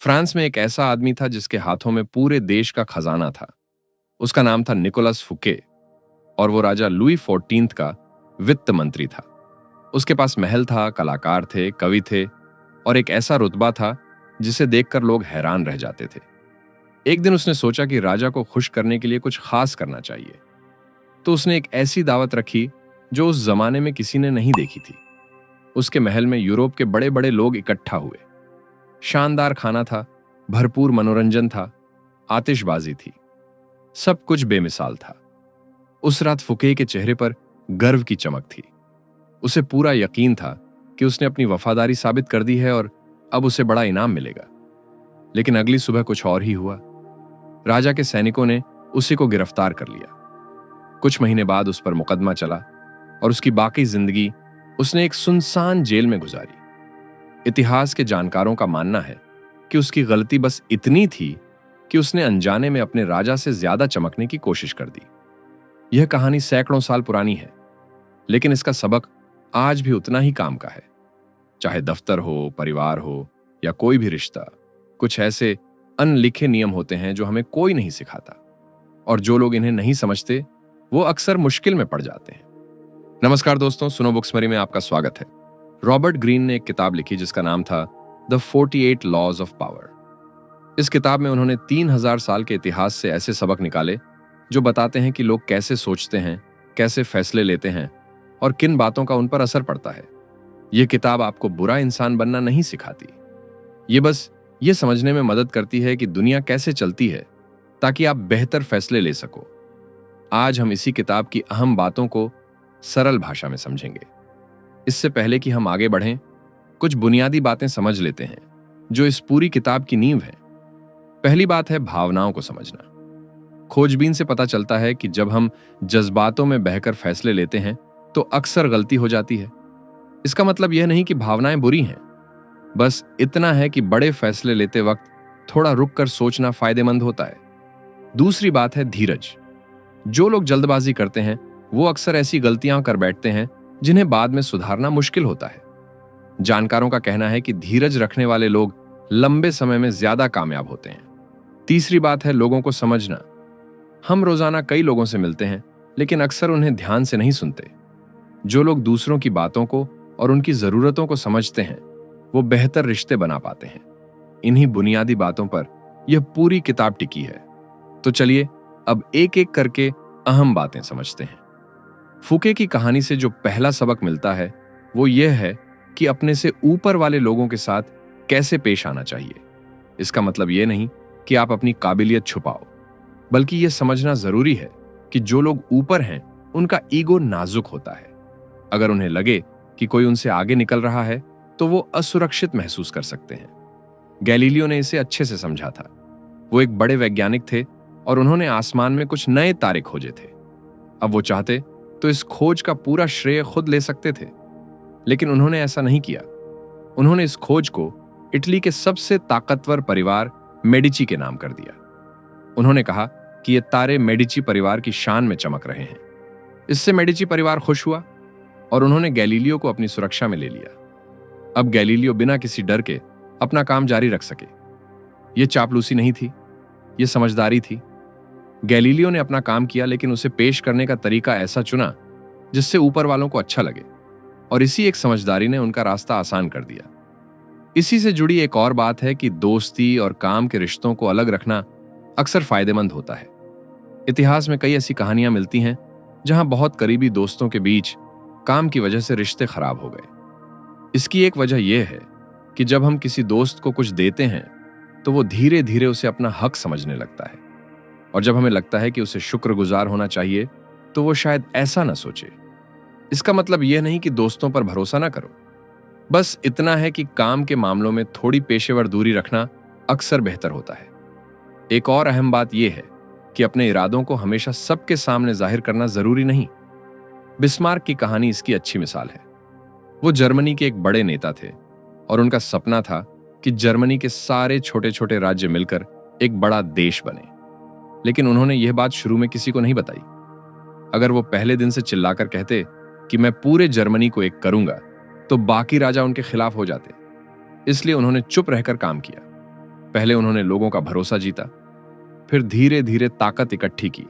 France में एक ऐसा आदमी था जिसके हाथों में पूरे देश का खजाना था। उसका नाम था निकोलस फुके और वो राजा लुई 14 का वित्त मंत्री था। उसके पास महल था, कलाकार थे, कवि थे और एक ऐसा रुतबा था जिसे देखकर लोग हैरान रह जाते थे। एक दिन उसने सोचा कि राजा को खुश करने के लिए कुछ खास करना चाहिए। तो उसने एक ऐसी दावत रखी जो उस जमाने में किसी ने नहीं देखी थी। उसके महल में यूरोप के बड़े बड़े लोग इकट्ठा हुए। शानदार खाना था, भरपूर मनोरंजन था, आतिशबाजी थी, सब कुछ बेमिसाल था। उस रात फुके के चेहरे पर गर्व की चमक थी। उसे पूरा यकीन था कि उसने अपनी वफादारी साबित कर दी है और अब उसे बड़ा इनाम मिलेगा। लेकिन अगली सुबह कुछ और ही हुआ। राजा के सैनिकों ने उसी को गिरफ्तार कर लिया। कुछ महीने बाद उस पर मुकदमा चला और उसकी बाकी जिंदगी उसने एक सुनसान जेल में गुजारी। इतिहास के जानकारों का मानना है कि उसकी गलती बस इतनी थी कि उसने अनजाने में अपने राजा से ज्यादा चमकने की कोशिश कर दी। यह कहानी सैकड़ों साल पुरानी है, लेकिन इसका सबक आज भी उतना ही काम का है। चाहे दफ्तर हो, परिवार हो या कोई भी रिश्ता, कुछ ऐसे अनलिखे नियम होते हैं जो हमें कोई नहीं सिखाता, और जो लोग इन्हें नहीं समझते वो अक्सर मुश्किल में पड़ जाते हैं। नमस्कार दोस्तों, सुनो बुक्समरी में आपका स्वागत है। रॉबर्ट ग्रीन ने एक किताब लिखी जिसका नाम था द 48 लॉज ऑफ पावर। इस किताब में उन्होंने 3000 साल के इतिहास से ऐसे सबक निकाले जो बताते हैं कि लोग कैसे सोचते हैं, कैसे फैसले लेते हैं और किन बातों का उन पर असर पड़ता है। यह किताब आपको बुरा इंसान बनना नहीं सिखाती, ये बस ये समझने में मदद करती है कि दुनिया कैसे चलती है ताकि आप बेहतर फैसले ले सको। आज हम इसी किताब की अहम बातों को सरल भाषा में समझेंगे। इससे पहले कि हम आगे बढ़ें, कुछ बुनियादी बातें समझ लेते हैं जो इस पूरी किताब की नींव है। पहली बात है भावनाओं को समझना। खोजबीन से पता चलता है कि जब हम जज्बातों में बहकर फैसले लेते हैं तो अक्सर गलती हो जाती है। इसका मतलब यह नहीं कि भावनाएं बुरी हैं, बस इतना है कि बड़े फैसले लेते वक्त थोड़ा रुक कर सोचना फायदेमंद होता है। दूसरी बात है धीरज। जो लोग जल्दबाजी करते हैं वो अक्सर ऐसी गलतियां कर बैठते हैं जिन्हें बाद में सुधारना मुश्किल होता है। जानकारों का कहना है कि धीरज रखने वाले लोग लंबे समय में ज्यादा कामयाब होते हैं। तीसरी बात है लोगों को समझना। हम रोजाना कई लोगों से मिलते हैं, लेकिन अक्सर उन्हें ध्यान से नहीं सुनते। जो लोग दूसरों की बातों को और उनकी जरूरतों को समझते हैं वो बेहतर रिश्ते बना पाते हैं। इन्हीं बुनियादी बातों पर यह पूरी किताब टिकी है। तो चलिए अब एक एक करके अहम बातें समझते हैं। फुके की कहानी से जो पहला सबक मिलता है वो यह है कि अपने से ऊपर वाले लोगों के साथ कैसे पेश आना चाहिए। इसका मतलब यह नहीं कि आप अपनी काबिलियत छुपाओ, बल्कि यह समझना जरूरी है कि जो लोग ऊपर हैं उनका ईगो नाजुक होता है। अगर उन्हें लगे कि कोई उनसे आगे निकल रहा है तो वो असुरक्षित महसूस कर सकते हैं। गैलीलियो ने इसे अच्छे से समझा था। वो एक बड़े वैज्ञानिक थे और उन्होंने आसमान में कुछ नए तारे खोजे थे। अब वो चाहते तो इस खोज का पूरा श्रेय खुद ले सकते थे, लेकिन उन्होंने ऐसा नहीं किया। उन्होंने इस खोज को इटली के सबसे ताकतवर परिवार मेडिची के नाम कर दिया। उन्होंने कहा कि ये तारे मेडिची परिवार की शान में चमक रहे हैं। इससे मेडिची परिवार खुश हुआ और उन्होंने गैलीलियो को अपनी सुरक्षा में ले लिया। अब गैलीलियो बिना किसी डर के अपना काम जारी रख सके। यह चापलूसी नहीं थी, यह समझदारी थी। गैलीलियो ने अपना काम किया, लेकिन उसे पेश करने का तरीका ऐसा चुना जिससे ऊपर वालों को अच्छा लगे, और इसी एक समझदारी ने उनका रास्ता आसान कर दिया। इसी से जुड़ी एक और बात है कि दोस्ती और काम के रिश्तों को अलग रखना अक्सर फायदेमंद होता है। इतिहास में कई ऐसी कहानियां मिलती हैं जहां बहुत करीबी दोस्तों के बीच काम की वजह से रिश्ते खराब हो गए। इसकी एक वजह यह है कि जब हम किसी दोस्त को कुछ देते हैं तो वो धीरे धीरे उसे अपना हक समझने लगता है, और जब हमें लगता है कि उसे शुक्रगुजार होना चाहिए तो वो शायद ऐसा ना सोचे। इसका मतलब यह नहीं कि दोस्तों पर भरोसा ना करो, बस इतना है कि काम के मामलों में थोड़ी पेशेवर दूरी रखना अक्सर बेहतर होता है। एक और अहम बात यह है कि अपने इरादों को हमेशा सबके सामने जाहिर करना जरूरी नहीं। बिस्मार्क की कहानी इसकी अच्छी मिसाल है। वो जर्मनी के एक बड़े नेता थे और उनका सपना था कि जर्मनी के सारे छोटे छोटे राज्य मिलकर एक बड़ा देश बने। लेकिन उन्होंने यह बात शुरू में किसी को नहीं बताई। अगर वो पहले दिन से चिल्लाकर कहते कि मैं पूरे जर्मनी को एक करूंगा, तो बाकी राजा उनके खिलाफ हो जाते। इसलिए उन्होंने चुप रहकर काम किया। पहले उन्होंने लोगों का भरोसा जीता, फिर धीरे धीरे ताकत इकट्ठी की,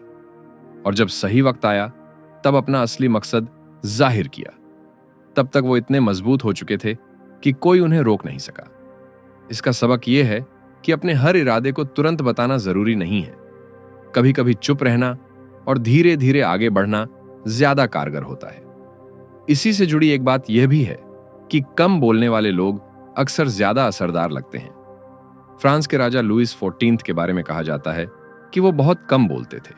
और जब सही वक्त आया तब अपना असली मकसद जाहिर किया। तब तक वो इतने मजबूत हो चुके थे कि कोई उन्हें रोक नहीं सका। इसका सबक यह है कि अपने हर इरादे को तुरंत बताना जरूरी नहीं है। कभी कभी चुप रहना और धीरे धीरे आगे बढ़ना ज्यादा कारगर होता है। इसी से जुड़ी एक बात यह भी है कि कम बोलने वाले लोग अक्सर ज्यादा असरदार लगते हैं। फ्रांस के राजा लुईस 14 के बारे में कहा जाता है कि वो बहुत कम बोलते थे।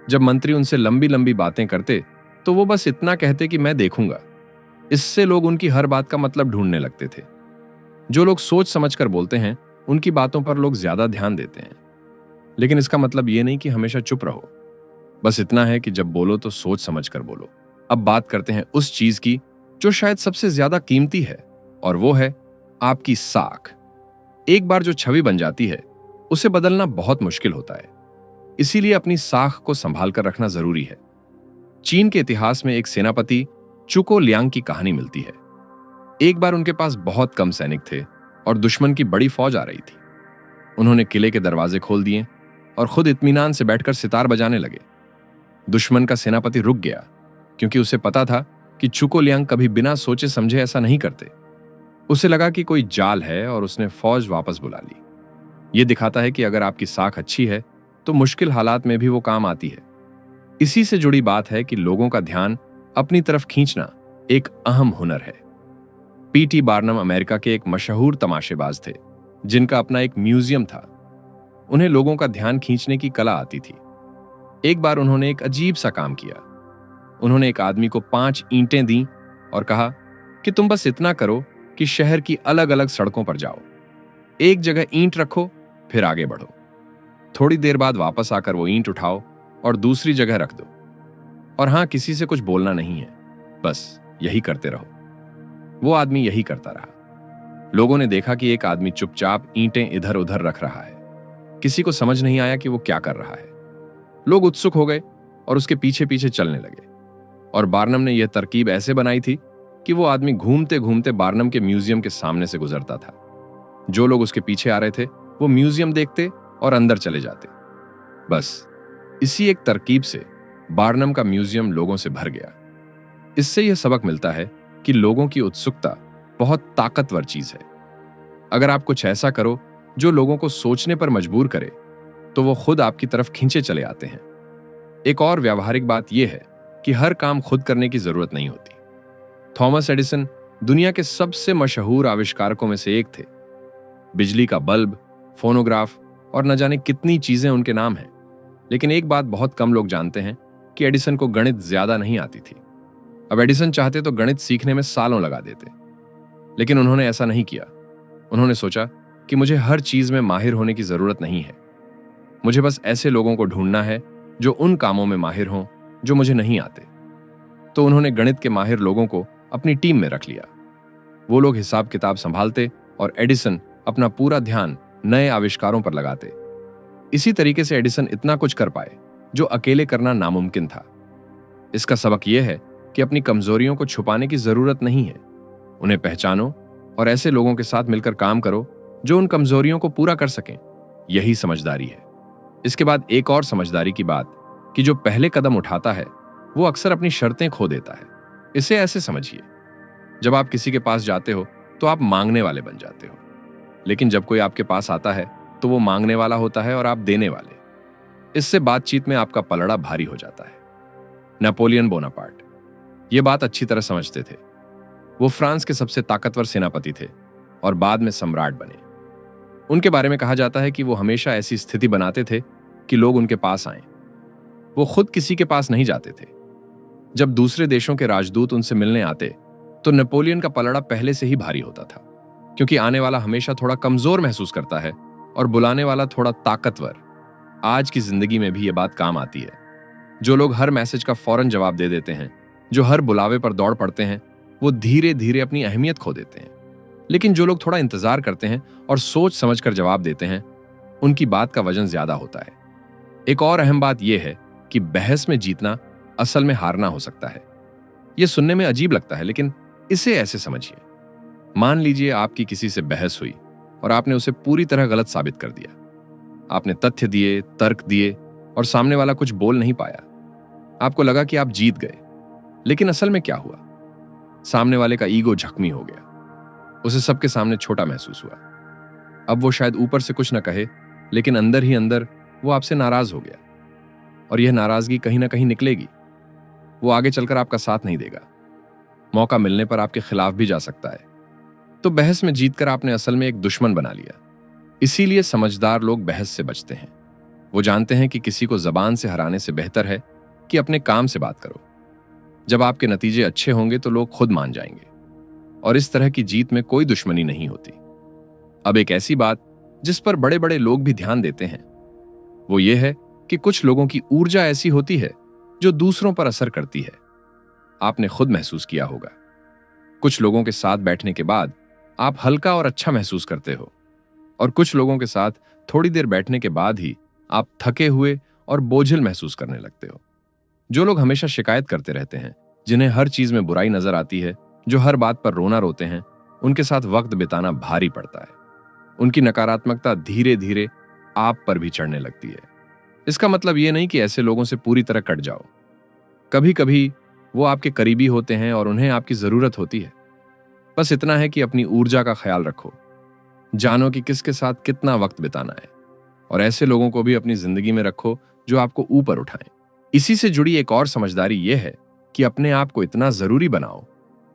जब मंत्री उनसे लंबी लंबी बातें करते तो वो बस इतना कहते कि मैं देखूंगा। इससे लोग उनकी हर बात का मतलब ढूंढने लगते थे। जो लोग सोच समझकर बोलते हैं उनकी बातों पर लोग ज्यादा ध्यान देते हैं। लेकिन इसका मतलब ये नहीं कि हमेशा चुप रहो। बस इतना है कि जब बोलो तो सोच समझकर बोलो। अब बात करते हैं उस चीज की जो शायद सबसे ज्यादा कीमती है, और वो है आपकी साख। एक बार जो छवि बन जाती है उसे बदलना बहुत मुश्किल होता है। इसीलिए अपनी साख को संभाल कर रखना जरूरी है। चीन के इतिहास में एक सेनापति चुको लियांग की कहानी मिलती है। एक बार उनके पास बहुत कम सैनिक थे और दुश्मन की बड़ी फौज आ रही थी। उन्होंने किले के दरवाजे खोल दिए और खुद इत्मीनान से बैठकर सितार बजाने लगे। दुश्मन का सेनापति रुक गया, क्योंकि उसे पता था कि चुको लियांग कभी बिना सोचे समझे ऐसा नहीं करते। उसे लगा कि कोई जाल है और उसने फौज वापस बुला ली। यह दिखाता है कि अगर आपकी साख अच्छी है तो मुश्किल हालात में भी वो काम आती है। इसी से जुड़ी बात है कि लोगों का ध्यान अपनी तरफ खींचना एक अहम हुनर है। पीटी बार्नम अमेरिका के एक मशहूर तमाशेबाज थे, जिनका अपना एक म्यूजियम था। उन्हें लोगों का ध्यान खींचने की कला आती थी। एक बार उन्होंने एक अजीब सा काम किया। उन्होंने एक आदमी को 5 ईंटें दी और कहा कि तुम बस इतना करो कि शहर की अलग अलग सड़कों पर जाओ, एक जगह ईंट रखो, फिर आगे बढ़ो। थोड़ी देर बाद वापस आकर वो ईंट उठाओ और दूसरी जगह रख दो। और हां, किसी से कुछ बोलना नहीं है, बस यही करते रहो। वो आदमी यही करता रहा। लोगों ने देखा कि एक आदमी चुपचाप ईंटें इधर उधर रख रहा है। किसी को समझ नहीं आया कि वो क्या कर रहा है। लोग उत्सुक हो गए और उसके पीछे पीछे चलने लगे। और बार्नम ने यह तरकीब ऐसे बनाई थी कि वो आदमी घूमते घूमते बार्नम के म्यूजियम के सामने से गुजरता था। जो लोग उसके पीछे आ रहे थे वो म्यूजियम देखते और अंदर चले जाते। बस इसी एक तरकीब से बार्नम का म्यूजियम लोगों से भर गया। इससे यह सबक मिलता है कि लोगों की उत्सुकता बहुत ताकतवर चीज है। अगर आप कुछ ऐसा करो जो लोगों को सोचने पर मजबूर करे, तो वो खुद आपकी तरफ खींचे चले आते हैं। एक और व्यावहारिक बात यह है कि हर काम खुद करने की जरूरत नहीं होती। थॉमस एडिसन दुनिया के सबसे मशहूर आविष्कारकों में से एक थे। बिजली का बल्ब, फोनोग्राफ और न जाने कितनी चीजें उनके नाम हैं। लेकिन एक बात बहुत कम लोग जानते हैं कि एडिसन को गणित ज्यादा नहीं आती थी। अब एडिसन चाहते तो गणित सीखने में सालों लगा देते, लेकिन उन्होंने ऐसा नहीं किया। उन्होंने सोचा कि मुझे हर चीज में माहिर होने की जरूरत नहीं है। मुझे बस ऐसे लोगों को ढूंढना है जो उन कामों में माहिर हों जो मुझे नहीं आते। तो उन्होंने गणित के माहिर लोगों को अपनी टीम में रख लिया। वो लोग हिसाब किताब संभालते और एडिसन अपना पूरा ध्यान नए आविष्कारों पर लगाते। इसी तरीके से एडिसन इतना कुछ कर पाए जो अकेले करना नामुमकिन था। इसका सबक यह है कि अपनी कमजोरियों को छुपाने की जरूरत नहीं है। उन्हें पहचानो और ऐसे लोगों के साथ मिलकर काम करो जो उन कमजोरियों को पूरा कर सकें। यही समझदारी है। इसके बाद एक और समझदारी की बात कि जो पहले कदम उठाता है वो अक्सर अपनी शर्तें खो देता है। इसे ऐसे समझिए, जब आप किसी के पास जाते हो तो आप मांगने वाले बन जाते हो, लेकिन जब कोई आपके पास आता है तो वो मांगने वाला होता है और आप देने वाले। इससे बातचीत में आपका पलड़ा भारी हो जाता है। नेपोलियन बोनापार्ट ये बात अच्छी तरह समझते थे। वो फ्रांस के सबसे ताकतवर सेनापति थे और बाद में सम्राट बने। उनके बारे में कहा जाता है कि वो हमेशा ऐसी स्थिति बनाते थे कि लोग उनके पास आएं। वो खुद किसी के पास नहीं जाते थे। जब दूसरे देशों के राजदूत उनसे मिलने आते तो नेपोलियन का पलड़ा पहले से ही भारी होता था, क्योंकि आने वाला हमेशा थोड़ा कमजोर महसूस करता है और बुलाने वाला थोड़ा ताकतवर। आज की जिंदगी में भी ये बात काम आती है। जो लोग हर मैसेज का फौरन जवाब दे देते हैं, जो हर बुलावे पर दौड़ पड़ते हैं, वो धीरे धीरे अपनी अहमियत खो देते हैं। लेकिन जो लोग थोड़ा इंतजार करते हैं और सोच समझकर जवाब देते हैं, उनकी बात का वजन ज्यादा होता है। एक और अहम बात यह है कि बहस में जीतना असल में हारना हो सकता है। यह सुनने में अजीब लगता है, लेकिन इसे ऐसे समझिए। मान लीजिए आपकी किसी से बहस हुई और आपने उसे पूरी तरह गलत साबित कर दिया। आपने तथ्य दिए, तर्क दिए और सामने वाला कुछ बोल नहीं पाया। आपको लगा कि आप जीत गए, लेकिन असल में क्या हुआ? सामने वाले का ईगो जख्मी हो गया। उसे सबके सामने छोटा महसूस हुआ। अब वो शायद ऊपर से कुछ न कहे, लेकिन अंदर ही अंदर वो आपसे नाराज हो गया, और यह नाराजगी कहीं ना कहीं निकलेगी। वो आगे चलकर आपका साथ नहीं देगा। मौका मिलने पर आपके खिलाफ भी जा सकता है। तो बहस में जीतकर आपने असल में एक दुश्मन बना लिया। इसीलिए समझदार लोग बहस से बचते हैं। वो जानते हैं कि किसी को जबान से हराने से बेहतर है कि अपने काम से बात करो। जब आपके नतीजे अच्छे होंगे तो लोग खुद मान जाएंगे, और इस तरह की जीत में कोई दुश्मनी नहीं होती। अब एक ऐसी बात जिस पर बड़े बड़े लोग भी ध्यान देते हैं, वो ये है कि कुछ लोगों की ऊर्जा ऐसी होती है जो दूसरों पर असर करती है। आपने खुद महसूस किया होगा। कुछ लोगों के साथ बैठने के बाद आप हल्का और अच्छा महसूस करते हो, और कुछ लोगों के साथ थोड़ी देर बैठने के बाद ही आप थके हुए और बोझिल महसूस करने लगते हो। जो लोग हमेशा शिकायत करते रहते हैं, जिन्हें हर चीज में बुराई नजर आती है, जो हर बात पर रोना रोते हैं, उनके साथ वक्त बिताना भारी पड़ता है। उनकी नकारात्मकता धीरे धीरे आप पर भी चढ़ने लगती है। इसका मतलब यह नहीं कि ऐसे लोगों से पूरी तरह कट जाओ। कभी कभी वो आपके करीबी होते हैं और उन्हें आपकी जरूरत होती है। बस इतना है कि अपनी ऊर्जा का ख्याल रखो, जानो कि किसके साथ कितना वक्त बिताना है, और ऐसे लोगों को भी अपनी जिंदगी में रखो जो आपको ऊपर उठाएं। इसी से जुड़ी एक और समझदारी यह है कि अपने आप को इतना जरूरी बनाओ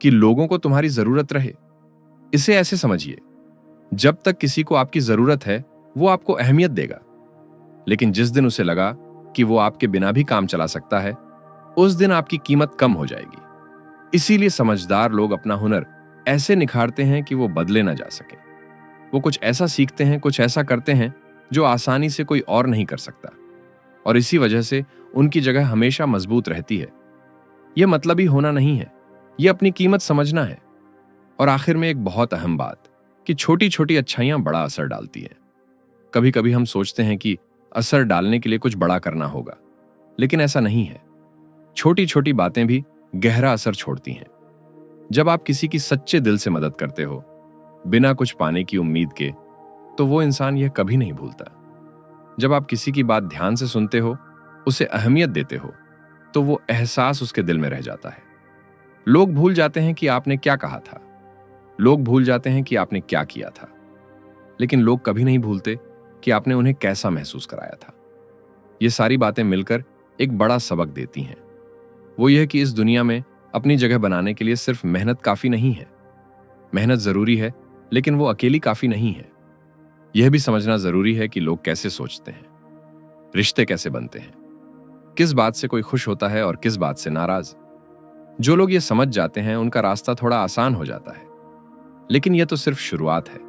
कि लोगों को तुम्हारी जरूरत रहे। इसे ऐसे समझिए, जब तक किसी को आपकी जरूरत है वो आपको अहमियत देगा, लेकिन जिस दिन उसे लगा कि वो आपके बिना भी काम चला सकता है, उस दिन आपकी कीमत कम हो जाएगी। इसीलिए समझदार लोग अपना हुनर ऐसे निखारते हैं कि वो बदले ना जा सके। वो कुछ ऐसा सीखते हैं, कुछ ऐसा करते हैं जो आसानी से कोई और नहीं कर सकता, और इसी वजह से उनकी जगह हमेशा मजबूत रहती है। यह मतलबी होना नहीं है, यह अपनी कीमत समझना है। और आखिर में एक बहुत अहम बात कि छोटी छोटी अच्छाइयां बड़ा असर डालती हैं। कभी कभी हम सोचते हैं कि असर डालने के लिए कुछ बड़ा करना होगा, लेकिन ऐसा नहीं है। छोटी छोटी बातें भी गहरा असर छोड़ती हैं। जब आप किसी की सच्चे दिल से मदद करते हो, बिना कुछ पाने की उम्मीद के, तो वो इंसान यह कभी नहीं भूलता। जब आप किसी की बात ध्यान से सुनते हो, उसे अहमियत देते हो, तो वो एहसास उसके दिल में रह जाता है। लोग भूल जाते हैं कि आपने क्या कहा था, लोग भूल जाते हैं कि आपने क्या किया था, लेकिन लोग कभी नहीं भूलते कि आपने उन्हें कैसा महसूस कराया था। ये सारी बातें मिलकर एक बड़ा सबक देती हैं। वो यह कि इस दुनिया में अपनी जगह बनाने के लिए सिर्फ मेहनत काफी नहीं है। मेहनत जरूरी है, लेकिन वो अकेली काफी नहीं है। यह भी समझना जरूरी है कि लोग कैसे सोचते हैं, रिश्ते कैसे बनते हैं, किस बात से कोई खुश होता है और किस बात से नाराज। जो लोग ये समझ जाते हैं, उनका रास्ता थोड़ा आसान हो जाता है। लेकिन यह तो सिर्फ शुरुआत है।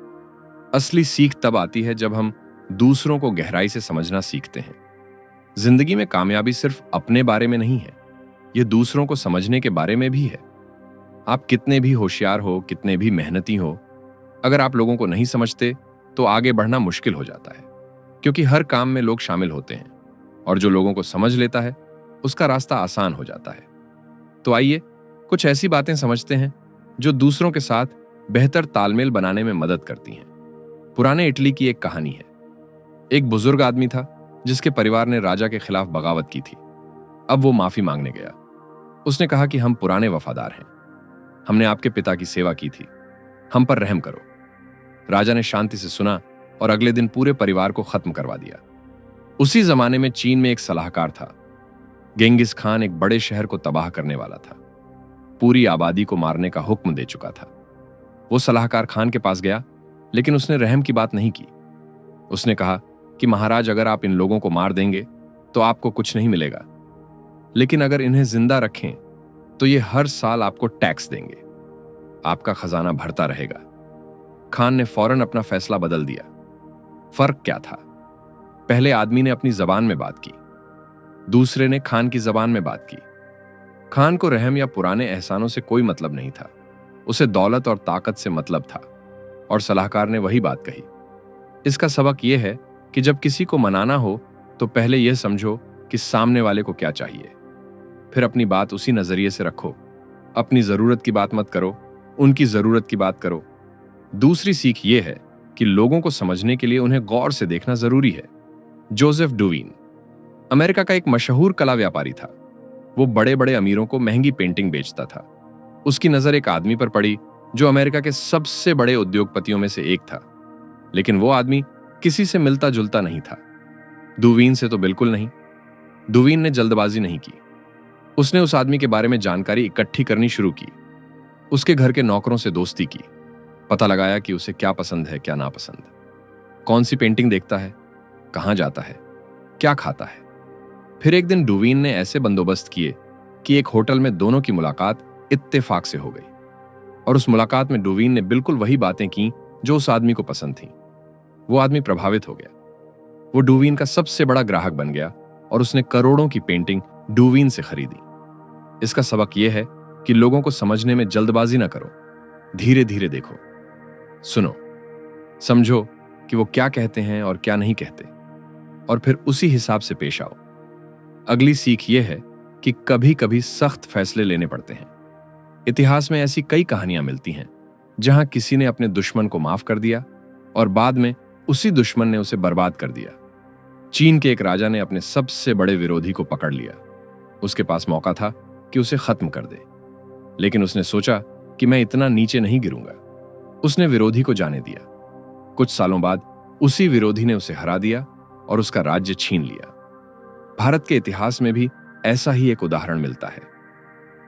असली सीख तब आती है जब हम दूसरों को गहराई से समझना सीखते हैं। जिंदगी में कामयाबी सिर्फ अपने बारे में नहीं है, यह दूसरों को समझने के बारे में भी है। आप कितने भी होशियार हो, कितने भी मेहनती हो, अगर आप लोगों को नहीं समझते तो आगे बढ़ना मुश्किल हो जाता है, क्योंकि हर काम में लोग शामिल होते हैं, और जो लोगों को समझ लेता है उसका रास्ता आसान हो जाता है। तो आइए कुछ ऐसी बातें समझते हैं जो दूसरों के साथ बेहतर तालमेल बनाने में मदद करती हैं। पुराने इटली की एक कहानी है। एक बुजुर्ग आदमी था जिसके परिवार ने राजा के खिलाफ बगावत की थी। अब वो माफी मांगने गया। उसने कहा कि हम पुराने वफादार हैं, हमने आपके पिता की सेवा की थी, हम पर रहम करो। राजा ने शांति से सुना और अगले दिन पूरे परिवार को खत्म करवा दिया। उसी जमाने में चीन में एक सलाहकार था। गेंगिस खान एक बड़े शहर को तबाह करने वाला था, पूरी आबादी को मारने का हुक्म दे चुका था। वो सलाहकार खान के पास गया, लेकिन उसने रहम की बात नहीं की। उसने कहा कि महाराज, अगर आप इन लोगों को मार देंगे तो आपको कुछ नहीं मिलेगा, लेकिन अगर इन्हें जिंदा रखें तो ये हर साल आपको टैक्स देंगे, आपका खजाना भरता रहेगा। खान ने फौरन अपना फैसला बदल दिया। फर्क क्या था? पहले आदमी ने अपनी जबान में बात की, दूसरे ने खान की जबान में बात की। खान को रहम या पुराने एहसानों से कोई मतलब नहीं था, उसे दौलत और ताकत से मतलब था, और सलाहकार ने वही बात कही। इसका सबक यह है कि जब किसी को मनाना हो तो पहले यह समझो कि सामने वाले को क्या चाहिए, फिर अपनी बात उसी नजरिए से रखो। अपनी जरूरत की बात मत करो, उनकी जरूरत की बात करो। दूसरी सीख यह है कि लोगों को समझने के लिए उन्हें गौर से देखना जरूरी है। जोसेफ डुवीन अमेरिका का एक मशहूर कला व्यापारी था। वो बड़े बड़े अमीरों को महंगी पेंटिंग बेचता था। उसकी नजर एक आदमी पर पड़ी जो अमेरिका के सबसे बड़े उद्योगपतियों में से एक था, लेकिन वो आदमी किसी से मिलता जुलता नहीं था। डुवीन से तो बिल्कुल नहीं। डुवीन ने जल्दबाजी नहीं की। उसने उस आदमी के बारे में जानकारी इकट्ठी करनी शुरू की। उसके घर के नौकरों से दोस्ती की, पता लगाया कि उसे क्या पसंद है क्या नापसंद, कौन सी पेंटिंग देखता है, कहां जाता है, क्या खाता है। फिर एक दिन डुवीन ने ऐसे बंदोबस्त किए कि एक होटल में दोनों की मुलाकात इत्तेफाक से हो गई। और उस मुलाकात में डुवीन ने बिल्कुल वही बातें की जो उस आदमी को पसंद थी। वो आदमी प्रभावित हो गया। वो डुवीन का सबसे बड़ा ग्राहक बन गया और उसने करोड़ों की पेंटिंग डुवीन से खरीदी। इसका सबक यह है कि लोगों को समझने में जल्दबाजी ना करो, धीरे धीरे देखो, सुनो, समझो कि वो क्या कहते हैं और क्या नहीं कहते, और फिर उसी हिसाब से पेश आओ। अगली सीख यह है कि कभी कभी सख्त फैसले लेने पड़ते हैं। इतिहास में ऐसी कई कहानियां मिलती हैं जहां किसी ने अपने दुश्मन को माफ कर दिया और बाद में उसी दुश्मन ने उसे बर्बाद कर दिया। चीन के एक राजा ने अपने सबसे बड़े विरोधी को पकड़ लिया। उसके पास मौका था कि उसे खत्म कर दे, लेकिन उसने सोचा कि मैं इतना नीचे नहीं गिरूंगा। उसने विरोधी को जाने दिया। कुछ सालों बाद उसी विरोधी ने उसे हरा दिया और उसका राज्य छीन लिया। भारत के इतिहास में भी ऐसा ही एक उदाहरण मिलता है।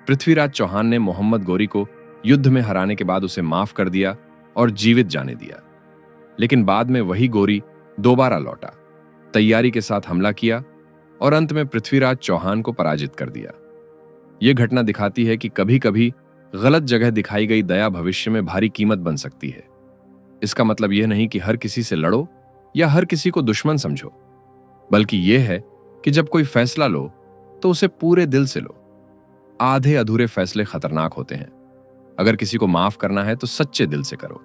पृथ्वीराज चौहान ने मोहम्मद गोरी को युद्ध में हराने के बाद उसे माफ कर दिया और जीवित जाने दिया, लेकिन बाद में वही गोरी दोबारा लौटा, तैयारी के साथ हमला किया और अंत में पृथ्वीराज चौहान को पराजित कर दिया। यह घटना दिखाती है कि कभी कभी गलत जगह दिखाई गई दया भविष्य में भारी कीमत बन सकती है। इसका मतलब यह नहीं कि हर किसी से लड़ो या हर किसी को दुश्मन समझो, बल्कि यह है कि जब कोई फैसला लो तो उसे पूरे दिल से लो। आधे अधूरे फैसले खतरनाक होते हैं। अगर किसी को माफ करना है तो सच्चे दिल से करो,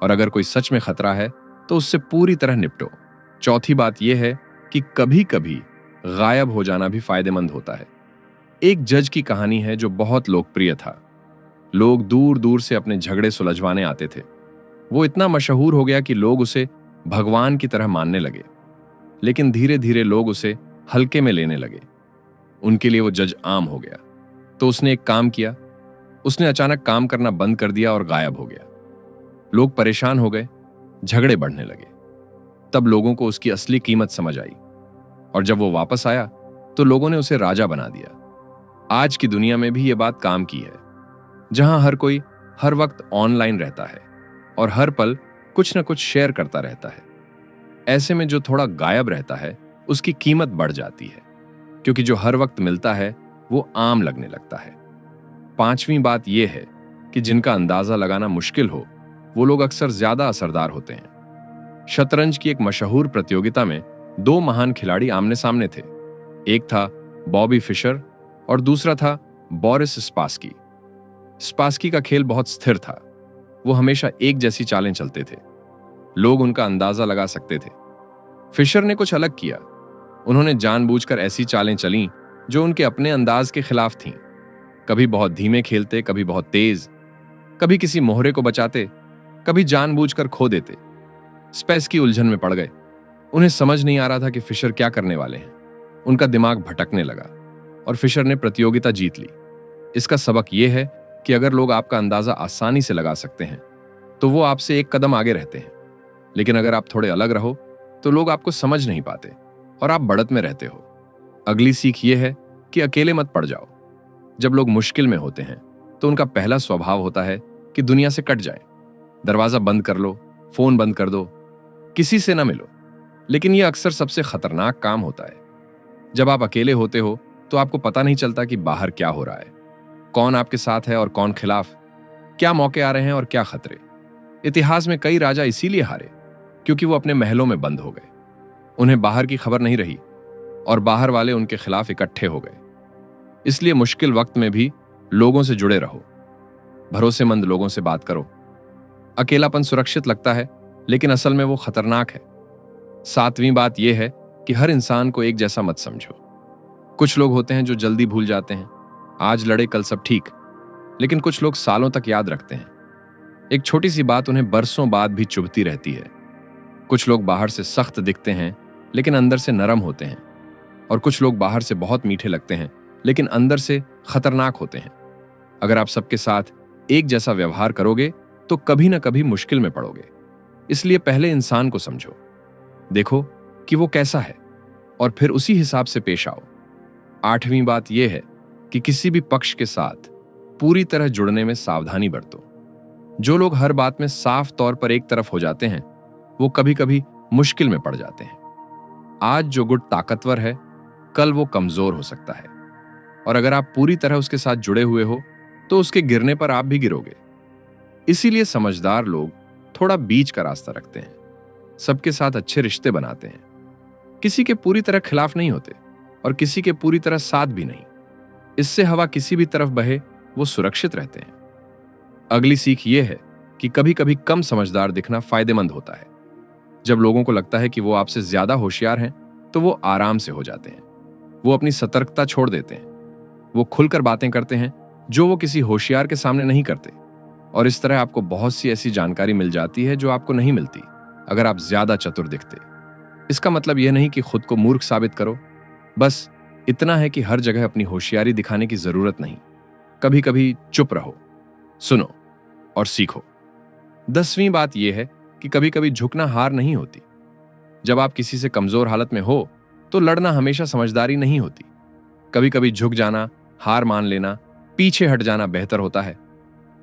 और अगर कोई सच में खतरा है तो उससे पूरी तरह निपटो। चौथी बात यह है कि कभी कभी गायब हो जाना भी फायदेमंद होता है। एक जज की कहानी है जो बहुत लोकप्रिय था। लोग दूर दूर से अपने झगड़े सुलझवाने आते थे। वो इतना मशहूर हो गया कि लोग उसे भगवान की तरह मानने लगे, लेकिन धीरे धीरे लोग उसे हल्के में लेने लगे। उनके लिए वो जज आम हो गया। तो उसने एक काम किया। उसने अचानक काम करना बंद कर दिया और गायब हो गया। लोग परेशान हो गए, झगड़े बढ़ने लगे। तब लोगों को उसकी असली कीमत समझ आई, और जब वो वापस आया तो लोगों ने उसे राजा बना दिया। आज की दुनिया में भी ये बात काम की है, जहां हर कोई हर वक्त ऑनलाइन रहता है और हर पल कुछ न कुछ शेयर करता रहता है। ऐसे में जो थोड़ा गायब रहता है उसकी कीमत बढ़ जाती है, क्योंकि जो हर वक्त मिलता है वो आम लगने लगता है। पांचवी बात यह है कि जिनका अंदाजा लगाना मुश्किल हो वो लोग अक्सर ज्यादा असरदार होते हैं। शतरंज की एक मशहूर प्रतियोगिता में दो महान खिलाड़ी आमने सामने थे। एक था बॉबी फिशर और दूसरा था बोरिस स्पासकी। स्पासकी का खेल बहुत स्थिर था। वो हमेशा एक जैसी चालें चलते थे। लोग उनका अंदाजा लगा सकते थे। फिशर ने कुछ अलग किया। उन्होंने जानबूझकर ऐसी चालें चलीं जो उनके अपने अंदाज के खिलाफ थीं। कभी बहुत धीमे खेलते, कभी बहुत तेज, कभी किसी मोहरे को बचाते, कभी जानबूझकर खो देते। स्पासकी उलझन में पड़ गए। उन्हें समझ नहीं आ रहा था कि फिशर क्या करने वाले हैं। उनका दिमाग भटकने लगा और फिशर ने प्रतियोगिता जीत ली। इसका सबक यह है कि अगर लोग आपका अंदाजा आसानी से लगा सकते हैं तो वो आपसे एक कदम आगे रहते हैं, लेकिन अगर आप थोड़े अलग रहो तो लोग आपको समझ नहीं पाते और आप बढ़त में रहते हो। अगली सीख यह है कि अकेले मत पड़ जाओ। जब लोग मुश्किल में होते हैं तो उनका पहला स्वभाव होता है कि दुनिया से कट जाए। दरवाजा बंद कर लो, फोन बंद कर दो, किसी से ना मिलो। लेकिन यह अक्सर सबसे खतरनाक काम होता है। जब आप अकेले होते हो तो आपको पता नहीं चलता कि बाहर क्या हो रहा है, कौन आपके साथ है और कौन खिलाफ, क्या मौके आ रहे हैं और क्या खतरे। इतिहास में कई राजा इसीलिए हारे क्योंकि वो अपने महलों में बंद हो गए। उन्हें बाहर की खबर नहीं रही और बाहर वाले उनके खिलाफ इकट्ठे हो गए। इसलिए मुश्किल वक्त में भी लोगों से जुड़े रहो, भरोसेमंद लोगों से बात करो। अकेलापन सुरक्षित लगता है, लेकिन असल में वो खतरनाक है। सातवीं बात यह है कि हर इंसान को एक जैसा मत समझो। कुछ लोग होते हैं जो जल्दी भूल जाते हैं, आज लड़े कल सब ठीक, लेकिन कुछ लोग सालों तक याद रखते हैं। एक छोटी सी बात उन्हें बरसों बाद भी चुभती रहती है। कुछ लोग बाहर से सख्त दिखते हैं लेकिन अंदर से नरम होते हैं, और कुछ लोग बाहर से बहुत मीठे लगते हैं लेकिन अंदर से खतरनाक होते हैं। अगर आप सबके साथ एक जैसा व्यवहार करोगे तो कभी ना कभी मुश्किल में पड़ोगे। इसलिए पहले इंसान को समझो, देखो कि वो कैसा है, और फिर उसी हिसाब से पेश आओ। 8वीं बात यह है कि किसी भी पक्ष के साथ पूरी तरह जुड़ने में सावधानी बरतो। जो लोग हर बात में साफ तौर पर एक तरफ हो जाते हैं, वो कभी कभी मुश्किल में पड़ जाते हैं। आज जो गुट ताकतवर है, कल वो कमजोर हो सकता है, और अगर आप पूरी तरह उसके साथ जुड़े हुए हो तो उसके गिरने पर आप भी गिरोगे। इसीलिए समझदार लोग थोड़ा बीच का रास्ता रखते हैं, सबके साथ अच्छे रिश्ते बनाते हैं, किसी के पूरी तरह खिलाफ नहीं होते और किसी के पूरी तरह साथ भी नहीं। इससे हवा किसी भी तरफ बहे, वो सुरक्षित रहते हैं। अगली सीख ये है कि कभी कभी कम समझदार दिखना फायदेमंद होता है। जब लोगों को लगता है कि वो आपसे ज्यादा होशियार हैं, तो वो आराम से हो जाते हैं। वो अपनी सतर्कता छोड़ देते हैं। वो खुलकर बातें करते हैं जो वो किसी होशियार के सामने नहीं करते, और इस तरह आपको बहुत सी ऐसी जानकारी मिल जाती है जो आपको नहीं मिलती अगर आप ज्यादा चतुर दिखते। इसका मतलब यह नहीं कि खुद को मूर्ख साबित करो, बस इतना है कि हर जगह अपनी होशियारी दिखाने की जरूरत नहीं। कभी कभी चुप रहो, सुनो और सीखो। 10वीं बात यह है कि कभी कभी झुकना हार नहीं होती। जब आप किसी से कमजोर हालत में हो तो लड़ना हमेशा समझदारी नहीं होती। कभी कभी झुक जाना, हार मान लेना, पीछे हट जाना बेहतर होता है,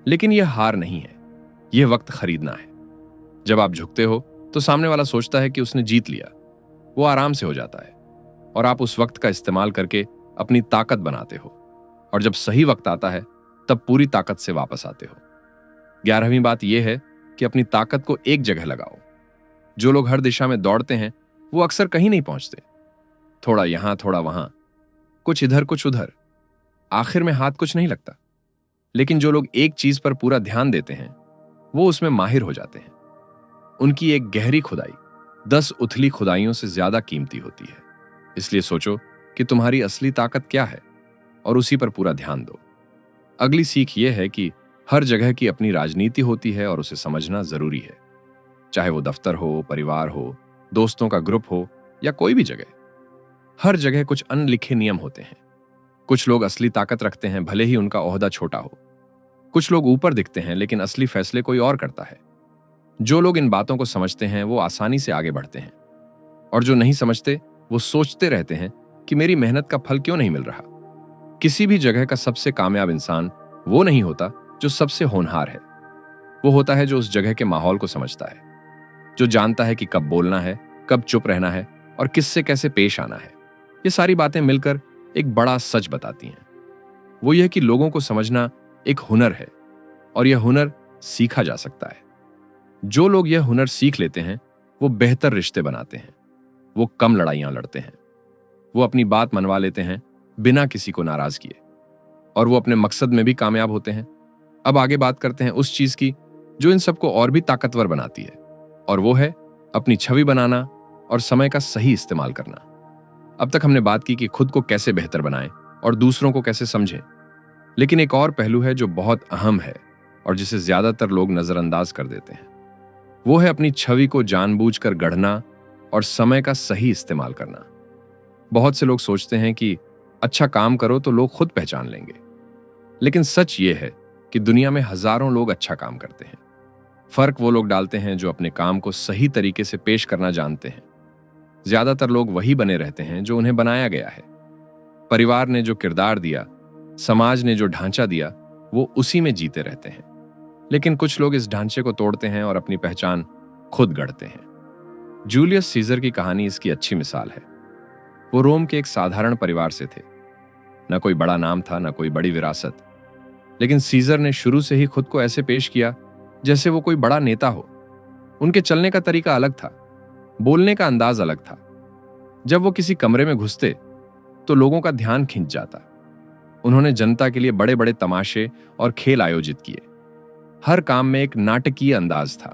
लेकिन यह हार नहीं है, यह वक्त खरीदना है। जब आप झुकते हो तो सामने वाला सोचता है कि उसने जीत लिया, वो आराम से हो जाता है, और आप उस वक्त का इस्तेमाल करके अपनी ताकत बनाते हो, और जब सही वक्त आता है तब पूरी ताकत से वापस आते हो। 11वीं बात यह है कि अपनी ताकत को एक जगह लगाओ। जो लोग हर दिशा में दौड़ते हैं वो अक्सर कहीं नहीं पहुंचते। थोड़ा यहां, थोड़ा वहां, कुछ इधर कुछ उधर, आखिर में हाथ कुछ नहीं लगता। लेकिन जो लोग एक चीज पर पूरा ध्यान देते हैं वो उसमें माहिर हो जाते हैं। उनकी एक गहरी खुदाई 10 उथली खुदाइयों से ज्यादा कीमती होती है। इसलिए सोचो कि तुम्हारी असली ताकत क्या है और उसी पर पूरा ध्यान दो। अगली सीख यह है कि हर जगह की अपनी राजनीति होती है और उसे समझना जरूरी है। चाहे वो दफ्तर हो, परिवार हो, दोस्तों का ग्रुप हो या कोई भी जगह, हर जगह कुछ अनलिखे नियम होते हैं। कुछ लोग असली ताकत रखते हैं भले ही उनका ओहदा छोटा हो। कुछ लोग ऊपर दिखते हैं लेकिन असली फैसले कोई और करता है। जो लोग इन बातों को समझते हैं वो आसानी से आगे बढ़ते हैं, और जो नहीं समझते वो सोचते रहते हैं कि मेरी मेहनत का फल क्यों नहीं मिल रहा। किसी भी जगह का सबसे कामयाब इंसान वो नहीं होता जो सबसे होनहार है, वो होता है जो उस जगह के माहौल को समझता है, जो जानता है कि कब बोलना है, कब चुप रहना है और किससे कैसे पेश आना है। ये सारी बातें मिलकर एक बड़ा सच बताती हैं। वो यह कि लोगों को समझना एक हुनर है, और यह हुनर सीखा जा सकता है। जो लोग यह हुनर सीख लेते हैं वो बेहतर रिश्ते बनाते हैं, वो कम लड़ाइयां लड़ते हैं, वो अपनी बात मनवा लेते हैं बिना किसी को नाराज किए, और वो अपने मकसद में भी कामयाब होते हैं। अब आगे बात करते हैं उस चीज की जो इन सबको और भी ताकतवर बनाती है, और वो है अपनी छवि बनाना और समय का सही इस्तेमाल करना। अब तक हमने बात की कि खुद को कैसे बेहतर बनाएं और दूसरों को कैसे समझें, लेकिन एक और पहलू है जो बहुत अहम है और जिसे ज्यादातर लोग नजरअंदाज कर देते हैं। वो है अपनी छवि को जानबूझकर गढ़ना और समय का सही इस्तेमाल करना। बहुत से लोग सोचते हैं कि अच्छा काम करो तो लोग खुद पहचान लेंगे, लेकिन सच ये है कि दुनिया में हजारों लोग अच्छा काम करते हैं। फर्क वो लोग डालते हैं जो अपने काम को सही तरीके से पेश करना जानते हैं। ज्यादातर लोग वही बने रहते हैं जो उन्हें बनाया गया है। परिवार ने जो किरदार दिया, समाज ने जो ढांचा दिया, वो उसी में जीते रहते हैं। लेकिन कुछ लोग इस ढांचे को तोड़ते हैं और अपनी पहचान खुद गढ़ते हैं। जूलियस सीजर की कहानी इसकी अच्छी मिसाल है। वो रोम के एक साधारण परिवार से थे। न कोई बड़ा नाम था, न कोई बड़ी विरासत, लेकिन सीजर ने शुरू से ही खुद को ऐसे पेश किया जैसे वो कोई बड़ा नेता हो। उनके चलने का तरीका अलग था, बोलने का अंदाज अलग था। जब वो किसी कमरे में घुसते तो लोगों का ध्यान खिंच जाता। उन्होंने जनता के लिए बड़े बड़े तमाशे और खेल आयोजित किए। हर काम में एक नाटकीय अंदाज था,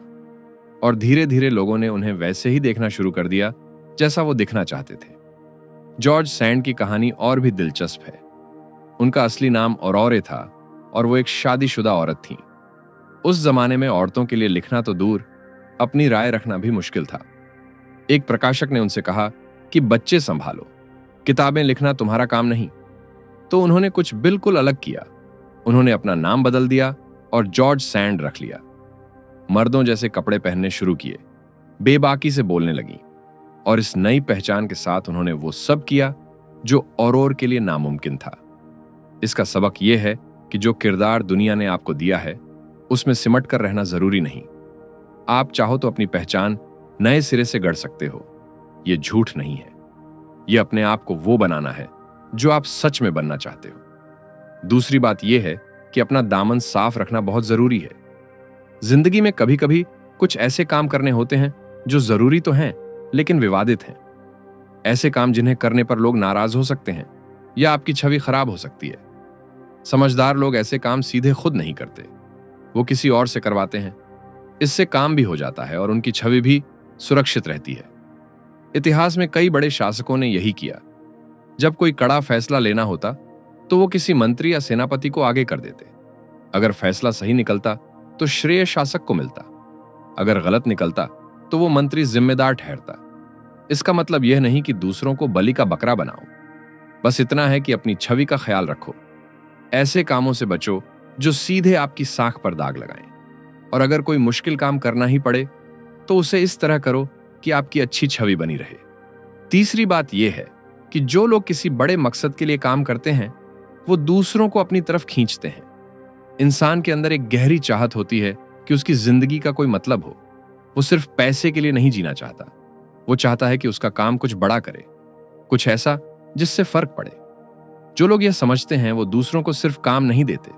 और धीरे धीरे लोगों ने उन्हें वैसे ही देखना शुरू कर दिया जैसा वो दिखना चाहते थे। जॉर्ज सैंड की कहानी और भी दिलचस्प है। उनका असली नाम औरोरे था और वो एक शादीशुदा औरत थीं। उस जमाने में औरतों के लिए लिखना तो दूर, अपनी राय रखना भी मुश्किल था। एक प्रकाशक ने उनसे कहा कि बच्चे संभालो, किताबें लिखना तुम्हारा काम नहीं। तो उन्होंने कुछ बिल्कुल अलग किया। उन्होंने अपना नाम बदल दिया और जॉर्ज सैंड रख लिया। मर्दों जैसे कपड़े पहनने शुरू किए, बेबाकी से बोलने लगी, और इस नई पहचान के साथ उन्होंने वो सब किया जो औरों के लिए नामुमकिन था। इसका सबक यह है कि जो किरदार दुनिया ने आपको दिया है उसमें सिमट कर रहना जरूरी नहीं। आप चाहो तो अपनी पहचान नए सिरे से गढ़ सकते हो। यह झूठ नहीं है, यह अपने आप को वो बनाना है जो आप सच में बनना चाहते हो। दूसरी बात यह है कि अपना दामन साफ रखना बहुत जरूरी है। जिंदगी में कभी कभी कुछ ऐसे काम करने होते हैं जो जरूरी तो हैं लेकिन विवादित हैं। ऐसे काम जिन्हें करने पर लोग नाराज हो सकते हैं या आपकी छवि खराब हो सकती है। समझदार लोग ऐसे काम सीधे खुद नहीं करते, वो किसी और से करवाते हैं। इससे काम भी हो जाता है और उनकी छवि भी सुरक्षित रहती है। इतिहास में कई बड़े शासकों ने यही किया। जब कोई कड़ा फैसला लेना होता तो वो किसी मंत्री या सेनापति को आगे कर देते। अगर फैसला सही निकलता तो श्रेय शासक को मिलता, अगर गलत निकलता तो वो मंत्री जिम्मेदार ठहरता। इसका मतलब यह नहीं कि दूसरों को बलि का बकरा बनाओ, बस इतना है कि अपनी छवि का ख्याल रखो। ऐसे कामों से बचो जो सीधे आपकी साख पर दाग लगाएं, और अगर कोई मुश्किल काम करना ही पड़े तो उसे इस तरह करो कि आपकी अच्छी छवि बनी रहे। तीसरी बात यह है कि जो लोग किसी बड़े मकसद के लिए काम करते हैं वो दूसरों को अपनी तरफ खींचते हैं। इंसान के अंदर एक गहरी चाहत होती है कि उसकी जिंदगी का कोई मतलब हो। वो सिर्फ पैसे के लिए नहीं जीना चाहता, वो चाहता है कि उसका काम कुछ बड़ा करे, कुछ ऐसा जिससे फर्क पड़े। जो लोग यह समझते हैं वो दूसरों को सिर्फ काम नहीं देते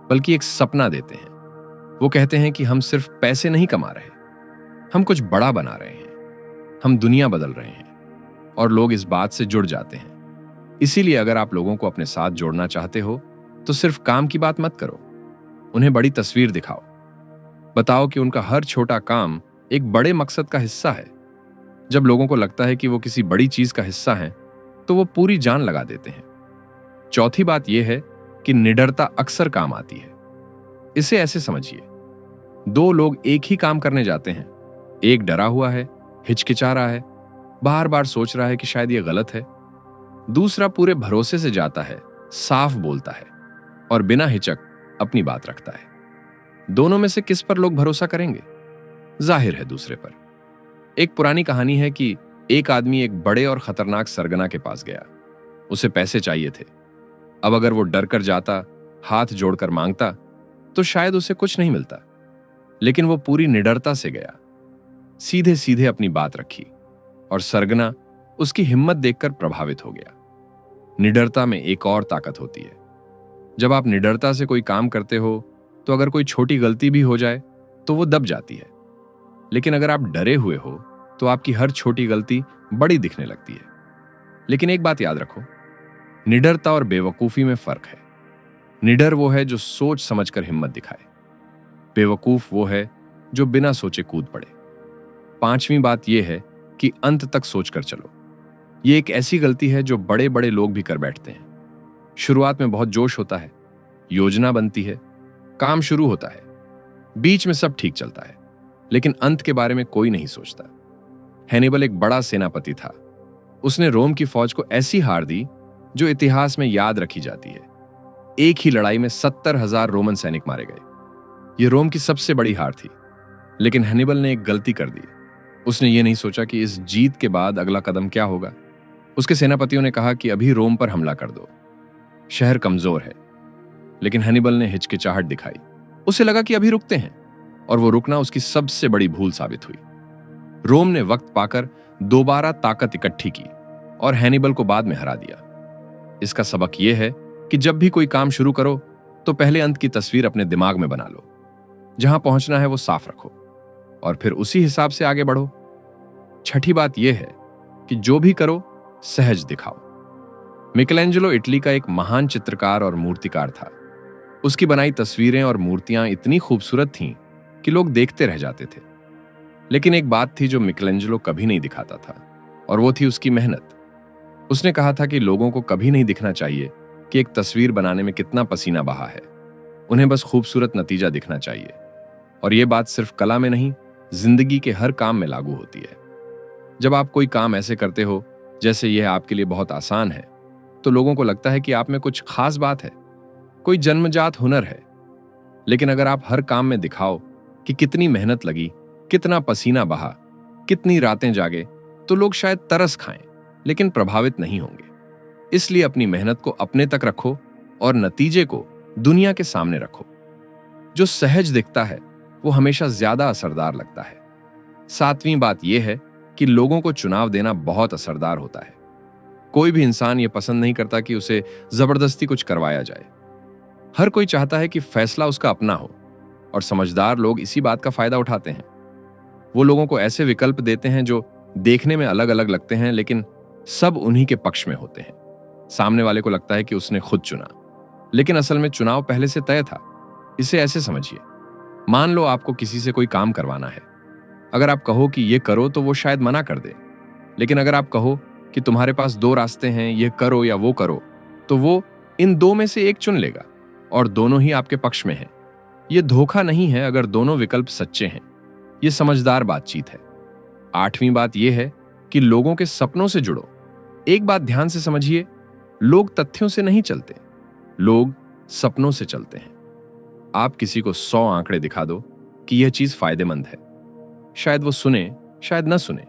बल्कि एक सपना देते हैं। वो कहते हैं कि हम सिर्फ पैसे नहीं कमा रहे, हम कुछ बड़ा बना रहे हैं, हम दुनिया बदल रहे हैं, और लोग इस बात से जुड़ जाते हैं। इसीलिए अगर आप लोगों को अपने साथ जोड़ना चाहते हो तो सिर्फ काम की बात मत करो, उन्हें बड़ी तस्वीर दिखाओ। बताओ कि उनका हर छोटा काम एक बड़े मकसद का हिस्सा है। जब लोगों को लगता है कि वो किसी बड़ी चीज का हिस्सा हैं, तो वो पूरी जान लगा देते हैं। चौथी बात यह है कि निडरता अक्सर काम आती है। इसे ऐसे समझिए, दो लोग एक ही काम करने जाते हैं। एक डरा हुआ है, हिचकिचा रहा है, बार बार सोच रहा है कि शायद यह गलत है। दूसरा पूरे भरोसे से जाता है, साफ बोलता है और बिना हिचक अपनी बात रखता है। दोनों में से किस पर लोग भरोसा करेंगे? जाहिर है दूसरे पर। एक पुरानी कहानी है कि एक आदमी एक बड़े और खतरनाक सरगना के पास गया। उसे पैसे चाहिए थे। अब अगर वो डर कर जाता, हाथ जोड़कर मांगता, तो शायद उसे कुछ नहीं मिलता। लेकिन वो पूरी निडरता से गया, सीधे सीधे अपनी बात रखी, और सरगना उसकी हिम्मत देखकर प्रभावित हो गया। निडरता में एक और ताकत होती है। जब आप निडरता से कोई काम करते हो तो अगर कोई छोटी गलती भी हो जाए तो वो दब जाती है। लेकिन अगर आप डरे हुए हो तो आपकी हर छोटी गलती बड़ी दिखने लगती है। लेकिन एक बात याद रखो, निडरता और बेवकूफी में फर्क है। निडर वो है जो सोच समझकर हिम्मत दिखाए, बेवकूफ वो है जो बिना सोचे कूद पड़े। पांचवी बात यह है कि अंत तक सोचकर चलो। ये एक ऐसी गलती है जो बड़े बड़े लोग भी कर बैठते हैं। शुरुआत में बहुत जोश होता है, योजना बनती है, काम शुरू होता है, बीच में सब ठीक चलता है, लेकिन अंत के बारे में कोई नहीं सोचता। हैनिबल एक बड़ा सेनापति था। उसने रोम की फौज को ऐसी हार दी जो इतिहास में याद रखी जाती है। एक ही लड़ाई में 70,000 रोमन सैनिक मारे गए। यह रोम की सबसे बड़ी हार थी। लेकिन हैनिबल ने एक गलती कर दी। उसने ये नहीं सोचा कि इस जीत के बाद अगला कदम क्या होगा। उसके सेनापतियों ने कहा कि अभी रोम पर हमला कर दो, शहर कमजोर है। लेकिन हैनिबल ने हिचकिचाहट दिखाई। उसे लगा कि अभी रुकते हैं, और वो रुकना उसकी सबसे बड़ी भूल साबित हुई। रोम ने वक्त पाकर दोबारा ताकत इकट्ठी की और हैनिबल को बाद में हरा दिया। इसका सबक यह है कि जब भी कोई काम शुरू करो तो पहले अंत की तस्वीर अपने दिमाग में बना लो। जहां पहुंचना है वो साफ रखो और फिर उसी हिसाब से आगे बढ़ो। छठी बात यह है कि जो भी करो सहज दिखाओ। मिकेलेंजेलो इटली का एक महान चित्रकार और मूर्तिकार था। उसकी बनाई तस्वीरें और मूर्तियां इतनी खूबसूरत थीं कि लोग देखते रह जाते थे। लेकिन एक बात थी जो मिकेलेंजेलो कभी नहीं दिखाता था, और वो थी उसकी मेहनत। उसने कहा था कि लोगों को कभी नहीं दिखना चाहिए कि एक तस्वीर बनाने में कितना पसीना बहा है। उन्हें बस खूबसूरत नतीजा दिखना चाहिए। और यह बात सिर्फ कला में नहीं, जिंदगी के हर काम में लागू होती है। जब आप कोई काम ऐसे करते हो जैसे यह आपके लिए बहुत आसान है, तो लोगों को लगता है कि आप में कुछ खास बात है, कोई जन्मजात हुनर है। लेकिन अगर आप हर काम में दिखाओ कि कितनी मेहनत लगी, कितना पसीना बहा, कितनी रातें जागे, तो लोग शायद तरस खाएं, लेकिन प्रभावित नहीं होंगे। इसलिए अपनी मेहनत को अपने तक रखो और नतीजे को दुनिया के सामने रखो। जो सहज दिखता है वो हमेशा ज्यादा असरदार लगता है। 7वीं बात यह है कि लोगों को चुनाव देना बहुत असरदार होता है। कोई भी इंसान यह पसंद नहीं करता कि उसे जबरदस्ती कुछ करवाया जाए। हर कोई चाहता है कि फैसला उसका अपना हो, और समझदार लोग इसी बात का फायदा उठाते हैं। वो लोगों को ऐसे विकल्प देते हैं जो देखने में अलग अलग लगते हैं, लेकिन सब उन्हीं के पक्ष में होते हैं। सामने वाले को लगता है कि उसने खुद चुना, लेकिन असल में चुनाव पहले से तय था। इसे ऐसे समझिए, मान लो आपको किसी से कोई काम करवाना है। अगर आप कहो कि ये करो तो वो शायद मना कर दे, लेकिन अगर आप कहो कि तुम्हारे पास 2 रास्ते हैं, ये करो या वो करो, तो वो इन 2 में से एक चुन लेगा, और दोनों ही आपके पक्ष में हैं। ये धोखा नहीं है अगर दोनों विकल्प सच्चे हैं। ये समझदार बातचीत है। 8वीं बात यह है कि लोगों के सपनों से जुड़ो। एक बात ध्यान से समझिए, लोग तथ्यों से नहीं चलते, लोग सपनों से चलते हैं। आप किसी को 100 आंकड़े दिखा दो कि यह चीज फायदेमंद है, शायद वो सुने, शायद ना सुने।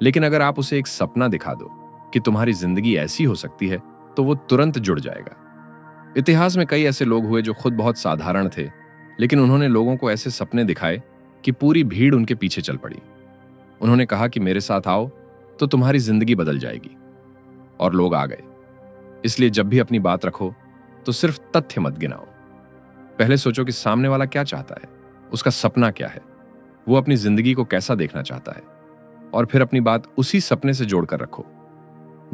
लेकिन अगर आप उसे एक सपना दिखा दो कि तुम्हारी जिंदगी ऐसी हो सकती है, तो वो तुरंत जुड़ जाएगा। इतिहास में कई ऐसे लोग हुए जो खुद बहुत साधारण थे, लेकिन उन्होंने लोगों को ऐसे सपने दिखाए कि पूरी भीड़ उनके पीछे चल पड़ी। उन्होंने कहा कि मेरे साथ आओ तो तुम्हारी जिंदगी बदल जाएगी, और लोग आ गए। इसलिए जब भी अपनी बात रखो तो सिर्फ तथ्य मत गिनाओ। पहले सोचो कि सामने वाला क्या चाहता है, उसका सपना क्या है, वो अपनी जिंदगी को कैसा देखना चाहता है, और फिर अपनी बात उसी सपने से जोड़कर रखो।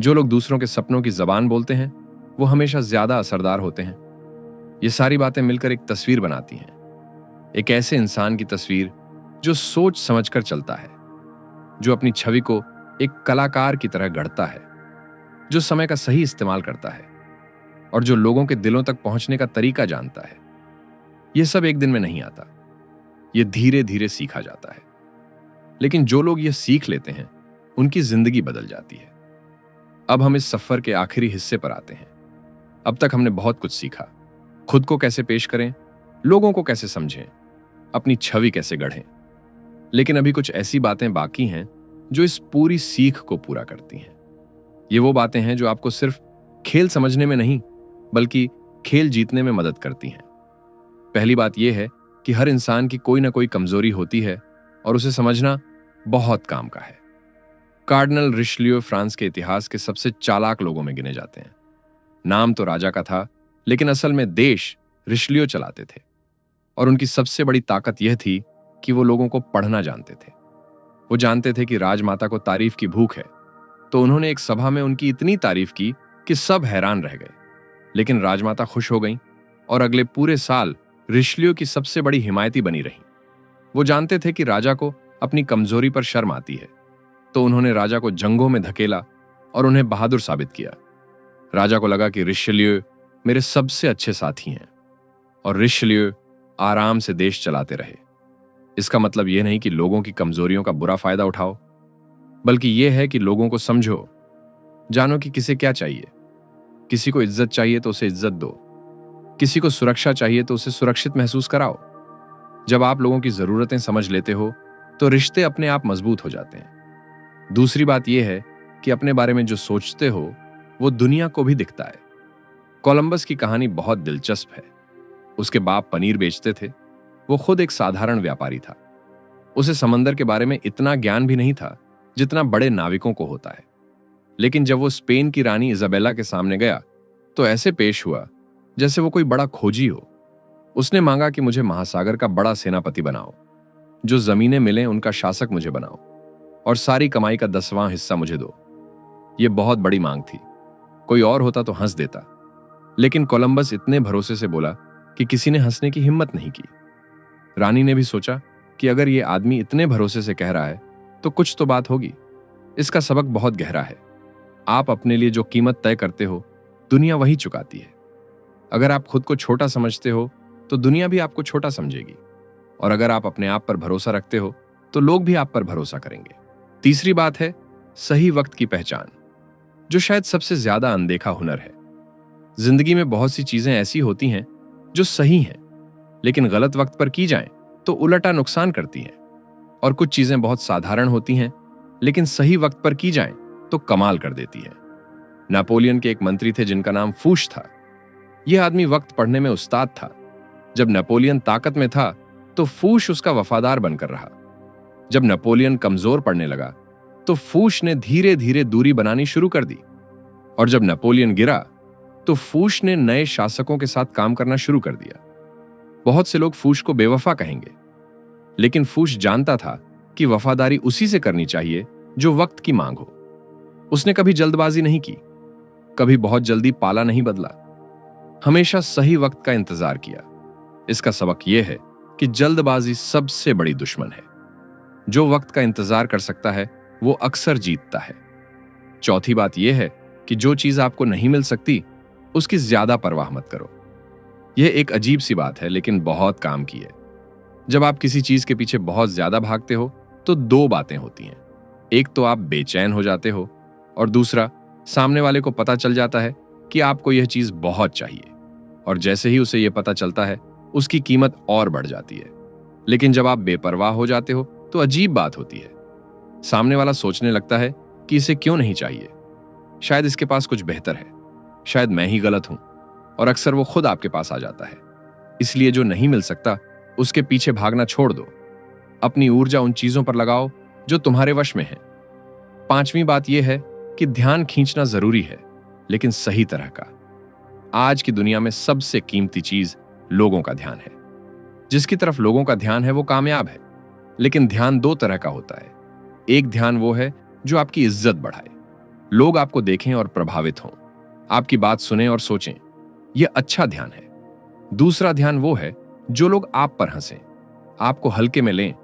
जो लोग दूसरों के सपनों की जबान बोलते हैं वो हमेशा ज्यादा असरदार होते हैं। ये सारी बातें मिलकर एक तस्वीर बनाती हैं, एक ऐसे इंसान की तस्वीर जो सोच समझकर चलता है, जो अपनी छवि को एक कलाकार की तरह गढ़ता है, जो समय का सही इस्तेमाल करता है, और जो लोगों के दिलों तक पहुंचने का तरीका जानता है। यह सब एक दिन में नहीं आता, यह धीरे धीरे सीखा जाता है। लेकिन जो लोग यह सीख लेते हैं उनकी जिंदगी बदल जाती है। अब हम इस सफर के आखिरी हिस्से पर आते हैं। अब तक हमने बहुत कुछ सीखा, खुद को कैसे पेश करें, लोगों को कैसे समझें, अपनी छवि कैसे गढ़ें। लेकिन अभी कुछ ऐसी बातें बाकी हैं जो इस पूरी सीख को पूरा करती हैं। ये वो बातें हैं जो आपको सिर्फ खेल समझने में नहीं, बल्कि खेल जीतने में मदद करती हैं। पहली बात यह है कि हर इंसान की कोई ना कोई कमजोरी होती है, और उसे समझना बहुत काम का है। कार्डिनल रिशलियो फ्रांस के इतिहास के सबसे चालाक लोगों में गिने जाते हैं। नाम तो राजा का था, लेकिन असल में देश रिशलियो चलाते थे, और उनकी सबसे बड़ी ताकत यह थी कि वो लोगों को पढ़ना जानते थे। वो जानते थे कि राजमाता को तारीफ की भूख है, तो उन्होंने एक सभा में उनकी इतनी तारीफ की कि सब हैरान रह गए। लेकिन राजमाता खुश हो गईं, और अगले पूरे साल रिशलियो की सबसे बड़ी हिमायती बनी रहीं। वो जानते थे कि राजा को अपनी कमजोरी पर शर्म आती है, तो उन्होंने राजा को जंगों में धकेला और उन्हें बहादुर साबित किया। राजा को लगा कि रिशलियो मेरे सबसे अच्छे साथी हैं, और रिशलियो आराम से देश चलाते रहे। इसका मतलब यह नहीं कि लोगों की कमजोरियों का बुरा फायदा उठाओ, बल्कि यह है कि लोगों को समझो, जानो कि किसे क्या चाहिए। किसी को इज्जत चाहिए तो उसे इज्जत दो, किसी को सुरक्षा चाहिए तो उसे सुरक्षित महसूस कराओ। जब आप लोगों की जरूरतें समझ लेते हो तो रिश्ते अपने आप मजबूत हो जाते हैं। दूसरी बात यह है कि अपने बारे में जो सोचते हो वो दुनिया को भी दिखता है। कोलंबस की कहानी बहुत दिलचस्प है। उसके बाप पनीर बेचते थे, वो खुद एक साधारण व्यापारी था। उसे समंदर के बारे में इतना ज्ञान भी नहीं था जितना बड़े नाविकों को होता है। लेकिन जब वो स्पेन की रानी इजाबेला के सामने गया तो ऐसे पेश हुआ जैसे वो कोई बड़ा खोजी हो। उसने मांगा कि मुझे महासागर का बड़ा सेनापति बनाओ, जो जमीनें मिलें उनका शासक मुझे बनाओ, और सारी कमाई का 10वां हिस्सा मुझे दो। यह बहुत बड़ी मांग थी। कोई और होता तो हंस देता, लेकिन कोलंबस इतने भरोसे से बोला कि किसी ने हंसने की हिम्मत नहीं की। रानी ने भी सोचा कि अगर यह आदमी इतने भरोसे से कह रहा है तो कुछ तो बात होगी। इसका सबक बहुत गहरा है। आप अपने लिए जो कीमत तय करते हो, दुनिया वही चुकाती है। अगर आप खुद को छोटा समझते हो तो दुनिया भी आपको छोटा समझेगी, और अगर आप अपने आप पर भरोसा रखते हो तो लोग भी आप पर भरोसा करेंगे। तीसरी बात है सही वक्त की पहचान, जो शायद सबसे ज्यादा अनदेखा हुनर है। जिंदगी में बहुत सी चीजें ऐसी होती हैं जो सही हैं, लेकिन गलत वक्त पर की जाएं तो उलटा नुकसान करती हैं। और कुछ चीजें बहुत साधारण होती हैं, लेकिन सही वक्त पर की जाएं तो कमाल कर देती हैं। नेपोलियन के एक मंत्री थे जिनका नाम फूश था। यह आदमी वक्त पढ़ने में उस्ताद था। जब नेपोलियन ताकत में था तो फूश उसका वफादार बनकर रहा। जब नेपोलियन कमजोर पड़ने लगा तो फूश ने धीरे धीरे दूरी बनानी शुरू कर दी। और जब नेपोलियन गिरा तो फूश ने नए शासकों के साथ काम करना शुरू कर दिया। बहुत से लोग फूश को बेवफा कहेंगे, लेकिन फूश जानता था कि वफादारी उसी से करनी चाहिए जो वक्त की मांग हो। उसने कभी जल्दबाजी नहीं की, कभी बहुत जल्दी पाला नहीं बदला, हमेशा सही वक्त का इंतजार किया। इसका सबक यह है कि जल्दबाजी सबसे बड़ी दुश्मन है। जो वक्त का इंतजार कर सकता है वो अक्सर जीतता है। चौथी बात यह है कि जो चीज आपको नहीं मिल सकती उसकी ज्यादा परवाह मत करो। यह एक अजीब सी बात है, लेकिन बहुत काम की है। जब आप किसी चीज के पीछे बहुत ज्यादा भागते हो तो दो बातें होती हैं। एक तो आप बेचैन हो जाते हो, और दूसरा सामने वाले को पता चल जाता है कि आपको यह चीज बहुत चाहिए, और जैसे ही उसे यह पता चलता है उसकी कीमत और बढ़ जाती है। लेकिन जब आप बेपरवाह हो जाते हो तो अजीब बात होती है। सामने वाला सोचने लगता है कि इसे क्यों नहीं चाहिए, शायद इसके पास कुछ बेहतर है, शायद मैं ही गलत हूं, और अक्सर वो खुद आपके पास आ जाता है। इसलिए जो नहीं मिल सकता उसके पीछे भागना छोड़ दो। अपनी ऊर्जा उन चीजों पर लगाओ जो तुम्हारे वश में है। पांचवी बात यह है कि ध्यान खींचना जरूरी है, लेकिन सही तरह का। आज की दुनिया में सबसे कीमती चीज लोगों का ध्यान है। जिसकी तरफ लोगों का ध्यान है वो कामयाब है। लेकिन ध्यान दो तरह का होता है। एक ध्यान वो है जो आपकी इज्जत बढ़ाए, लोग आपको देखें और प्रभावित हों, आपकी बात सुनें और सोचें, यह अच्छा ध्यान है। दूसरा ध्यान वो है जो लोग आप पर हंसें, आपको हल्के में लें,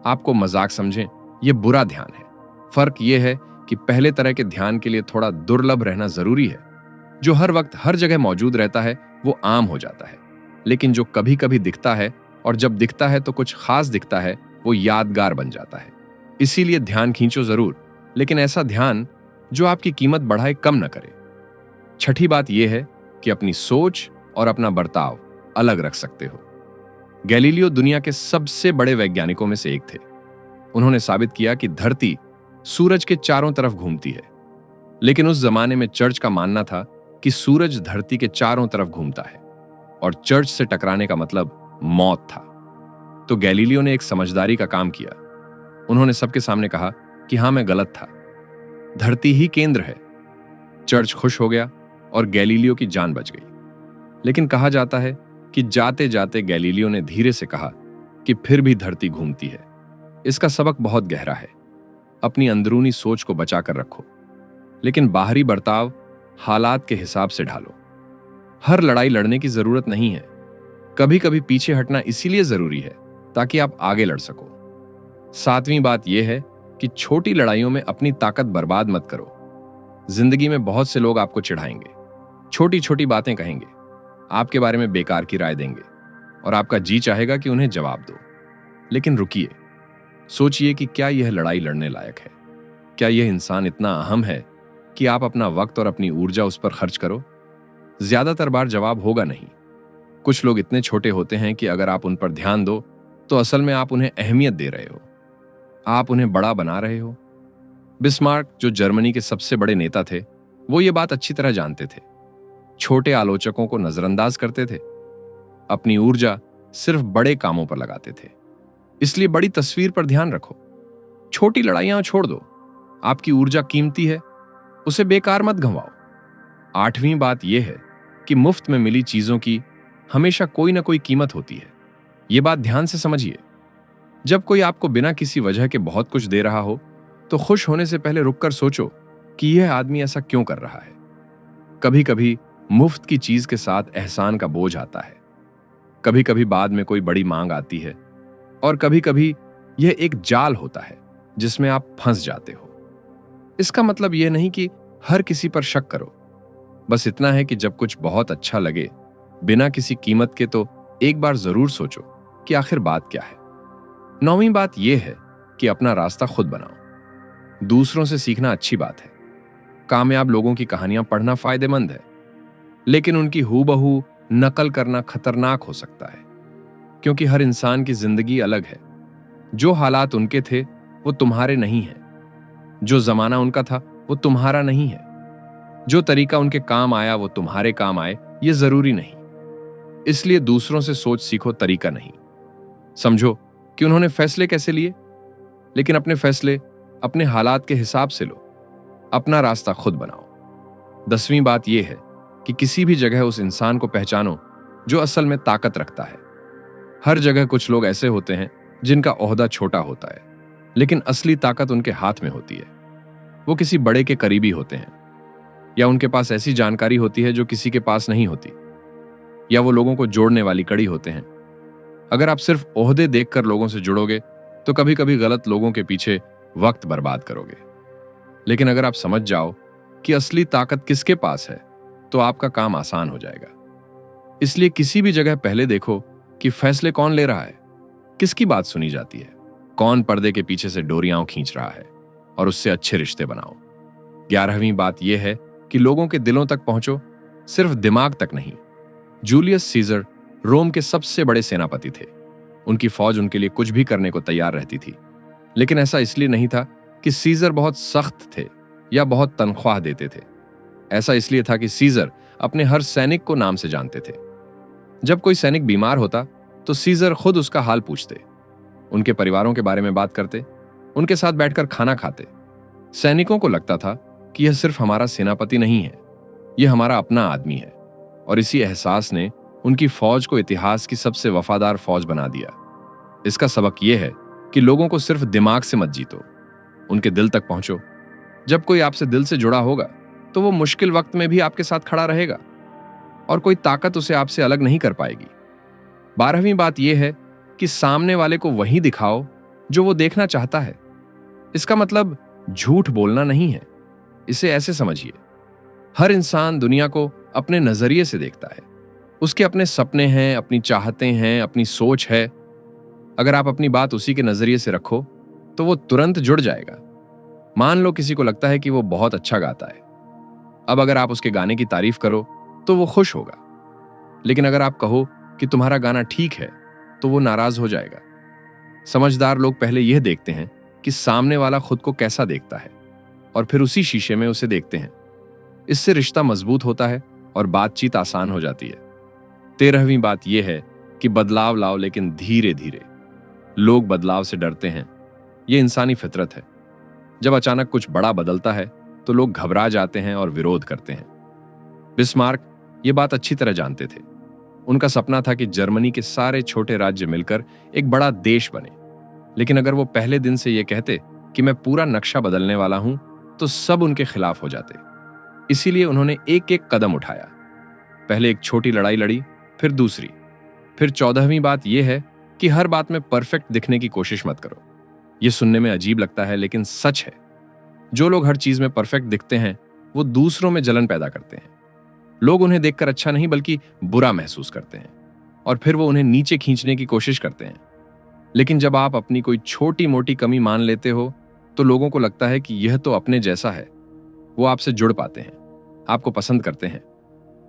आपको मजाक समझें, यह बुरा ध्यान है। फर्क यह है कि पहले तरह के ध्यान के लिए थोड़ा दुर्लभ रहना जरूरी है। जो हर वक्त हर जगह मौजूद रहता है वो आम हो जाता है, लेकिन जो कभी कभी दिखता है, और जब दिखता है तो कुछ खास दिखता है, वो यादगार बन जाता है। इसीलिए ध्यान खींचो जरूर, लेकिन ऐसा ध्यान जो आपकी कीमत बढ़ाए, कम न करे। छठी बात यह है कि अपनी सोच और अपना बर्ताव अलग रख सकते हो। गैलीलियो दुनिया के सबसे बड़े वैज्ञानिकों में से एक थे। उन्होंने साबित किया कि धरती सूरज के चारों तरफ घूमती है, लेकिन उस जमाने में चर्च का मानना था कि सूरज धरती के चारों तरफ घूमता है, और चर्च से टकराने का मतलब मौत था। तो गैलीलियो ने एक समझदारी का काम किया। उन्होंने सबके सामने कहा कि हां, मैं गलत था, धरती ही केंद्र है। चर्च खुश हो गया और गैलीलियो की जान बच गई। लेकिन कहा जाता है कि जाते जाते गैलीलियो ने धीरे से कहा कि फिर भी धरती घूमती है। इसका सबक बहुत गहरा है। अपनी अंदरूनी सोच को बचाकर रखो, लेकिन बाहरी बर्ताव हालात के हिसाब से ढालो। हर लड़ाई लड़ने की जरूरत नहीं है। कभी कभी पीछे हटना इसीलिए जरूरी है ताकि आप आगे लड़ सको। सातवीं बात यह है कि छोटी लड़ाइयों में अपनी ताकत बर्बाद मत करो। जिंदगी में बहुत से लोग आपको चिढ़ाएंगे, छोटी छोटी बातें कहेंगे, आपके बारे में बेकार की राय देंगे, और आपका जी चाहेगा कि उन्हें जवाब दो। लेकिन रुकिए, सोचिए कि क्या यह लड़ाई लड़ने लायक है? क्या यह इंसान इतना अहम है कि आप अपना वक्त और अपनी ऊर्जा उस पर खर्च करो? ज्यादातर बार जवाब होगा नहीं। कुछ लोग इतने छोटे होते हैं कि अगर आप उन पर ध्यान दो तो असल में आप उन्हें अहमियत दे रहे हो, आप उन्हें बड़ा बना रहे हो। बिस्मार्क, जो जर्मनी के सबसे बड़े नेता थे, वो ये बात अच्छी तरह जानते थे। छोटे आलोचकों को नजरअंदाज करते थे, अपनी ऊर्जा सिर्फ बड़े कामों पर लगाते थे। इसलिए बड़ी तस्वीर पर ध्यान रखो, छोटी लड़ाइयां छोड़ दो। आपकी ऊर्जा कीमती है, उसे बेकार मत गंवाओ। आठवीं बात यह है कि मुफ्त में मिली चीजों की हमेशा कोई ना कोई कीमत होती है। यह बात ध्यान से समझिए। जब कोई आपको बिना किसी वजह के बहुत कुछ दे रहा हो तो खुश होने से पहले रुककर सोचो कि यह आदमी ऐसा क्यों कर रहा है। कभी कभी मुफ्त की चीज के साथ एहसान का बोझ आता है, कभी कभी बाद में कोई बड़ी मांग आती है, और कभी कभी यह एक जाल होता है जिसमें आप फंस जाते हो। इसका मतलब यह नहीं कि हर किसी पर शक करो, बस इतना है कि जब कुछ बहुत अच्छा लगे बिना किसी कीमत के, तो एक बार जरूर सोचो कि आखिर बात क्या है। नौवीं बात यह है कि अपना रास्ता खुद बनाओ। दूसरों से सीखना अच्छी बात है। कामयाब लोगों की कहानियां पढ़ना फायदेमंद है, लेकिन उनकी हूबहू नकल करना खतरनाक हो सकता है, क्योंकि हर इंसान की जिंदगी अलग है। जो हालात उनके थे वो तुम्हारे नहीं है, जो जमाना उनका था वो तुम्हारा नहीं है, जो तरीका उनके काम आया वो तुम्हारे काम आए ये जरूरी नहीं। इसलिए दूसरों से सोच सीखो, तरीका नहीं। समझो कि उन्होंने फैसले कैसे लिए, लेकिन अपने फैसले अपने हालात के हिसाब से लो, अपना रास्ता खुद बनाओ। 10वीं बात यह है कि किसी भी जगह उस इंसान को पहचानो जो असल में ताकत रखता है। हर जगह कुछ लोग ऐसे होते हैं जिनका ओहदा छोटा होता है, लेकिन असली ताकत उनके हाथ में होती है। वो किसी बड़े के करीबी होते हैं, या उनके पास ऐसी जानकारी होती है जो किसी के पास नहीं होती, या वो लोगों को जोड़ने वाली कड़ी होते हैं। अगर आप सिर्फ ओहदे देखकर लोगों से जुड़ोगे तो कभी कभी गलत लोगों के पीछे वक्त बर्बाद करोगे। लेकिन अगर आप समझ जाओ कि असली ताकत किसके पास है तो आपका काम आसान हो जाएगा। इसलिए किसी भी जगह पहले देखो कि फैसले कौन ले रहा है, किसकी बात सुनी जाती है, कौन पर्दे के पीछे से डोरियां खींच रहा है, और उससे अच्छे रिश्ते बनाओ। 11वीं बात यह है कि लोगों के दिलों तक पहुंचो, सिर्फ दिमाग तक नहीं। जूलियस सीजर रोम के सबसे बड़े सेनापति थे। उनकी फौज उनके लिए कुछ भी करने को तैयार रहती थी, लेकिन ऐसा इसलिए नहीं था कि सीजर बहुत सख्त थे या बहुत तनख्वाह देते थे। ऐसा इसलिए था कि सीजर अपने हर सैनिक को नाम से जानते थे। जब कोई सैनिक बीमार होता तो सीजर खुद उसका हाल पूछते, उनके परिवारों के बारे में बात करते, उनके साथ बैठकर खाना खाते। सैनिकों को लगता था कि यह सिर्फ हमारा सेनापति नहीं है, यह हमारा अपना आदमी है, और इसी एहसास ने उनकी फौज को इतिहास की सबसे वफादार फौज बना दिया। इसका सबक यह है कि लोगों को सिर्फ दिमाग से मत जीतो, उनके दिल तक पहुंचो। जब कोई आपसे दिल से जुड़ा होगा तो वो मुश्किल वक्त में भी आपके साथ खड़ा रहेगा, और कोई ताकत उसे आपसे अलग नहीं कर पाएगी। 12वीं बात यह है कि सामने वाले को वही दिखाओ जो वो देखना चाहता है। इसका मतलब झूठ बोलना नहीं है। इसे ऐसे समझिए, हर इंसान दुनिया को अपने नजरिए से देखता है। उसके अपने सपने हैं, अपनी चाहते हैं, अपनी सोच है। अगर आप अपनी बात उसी के नजरिए से रखो तो वो तुरंत जुड़ जाएगा। मान लो किसी को लगता है कि वो बहुत अच्छा गाता है। अब अगर आप उसके गाने की तारीफ करो तो वो खुश होगा, लेकिन अगर आप कहो कि तुम्हारा गाना ठीक है तो वो नाराज हो जाएगा। समझदार लोग पहले यह देखते हैं कि सामने वाला खुद को कैसा देखता है, और फिर उसी शीशे में उसे देखते हैं। इससे रिश्ता मजबूत होता है और बातचीत आसान हो जाती है। 13वीं बात यह है कि बदलाव लाओ, लेकिन धीरे धीरे। लोग बदलाव से डरते हैं, यह इंसानी फितरत है। जब अचानक कुछ बड़ा बदलता है तो लोग घबरा जाते हैं और विरोध करते हैं। बिस्मार्क ये बात अच्छी तरह जानते थे। उनका सपना था कि जर्मनी के सारे छोटे राज्य मिलकर एक बड़ा देश बने, लेकिन अगर वो पहले दिन से ये कहते कि मैं पूरा नक्शा बदलने वाला हूं तो सब उनके खिलाफ हो जाते। इसीलिए उन्होंने एक एक कदम उठाया। पहले एक छोटी लड़ाई लड़ी, फिर दूसरी, फिर 14वीं बात यह है कि हर बात में परफेक्ट दिखने की कोशिश मत करो। यह सुनने में अजीब लगता है, लेकिन सच है। जो लोग हर चीज में परफेक्ट दिखते हैं वो दूसरों में जलन पैदा करते हैं। लोग उन्हें देखकर अच्छा नहीं बल्कि बुरा महसूस करते हैं, और फिर वो उन्हें नीचे खींचने की कोशिश करते हैं। लेकिन जब आप अपनी कोई छोटी मोटी कमी मान लेते हो तो लोगों को लगता है कि यह तो अपने जैसा है। वो आपसे जुड़ पाते हैं, आपको पसंद करते हैं।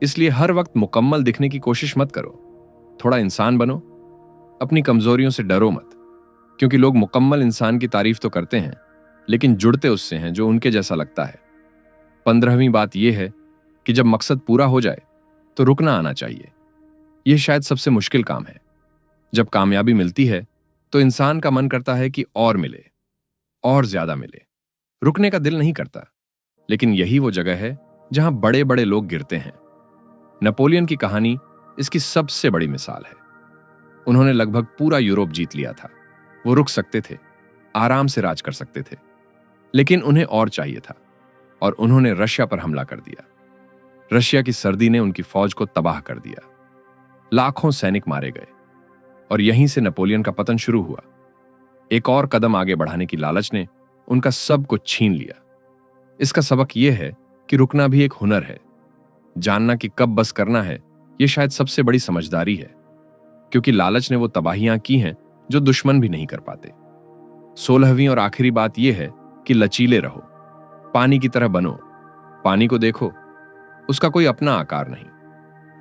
इसलिए हर वक्त मुकम्मल दिखने की कोशिश मत करो, थोड़ा इंसान बनो। अपनी कमजोरियों से डरो मत, क्योंकि लोग मुकम्मल इंसान की तारीफ तो करते हैं लेकिन जुड़ते उससे हैं जो उनके जैसा लगता है। 15वीं बात यह है कि जब मकसद पूरा हो जाए तो रुकना आना चाहिए। यह शायद सबसे मुश्किल काम है। जब कामयाबी मिलती है तो इंसान का मन करता है कि और मिले, और ज्यादा मिले। रुकने का दिल नहीं करता, लेकिन यही वो जगह है जहां बड़े बड़े लोग गिरते हैं। नेपोलियन की कहानी इसकी सबसे बड़ी मिसाल है। उन्होंने लगभग पूरा यूरोप जीत लिया था। वो रुक सकते थे, आराम से राज कर सकते थे, लेकिन उन्हें और चाहिए था, और उन्होंने रशिया पर हमला कर दिया। रशिया की सर्दी ने उनकी फौज को तबाह कर दिया। लाखों सैनिक मारे गए, और यहीं से नेपोलियन का पतन शुरू हुआ। एक और कदम आगे बढ़ाने की लालच ने उनका सब कुछ छीन लिया। इसका सबक यह है कि रुकना भी एक हुनर है। जानना कि कब बस करना है, यह शायद सबसे बड़ी समझदारी है, क्योंकि लालच ने वो तबाहियां की हैं जो दुश्मन भी नहीं कर पाते। 16वीं और आखिरी बात यह है कि लचीले रहो, पानी की तरह बनो। पानी को देखो, उसका कोई अपना आकार नहीं,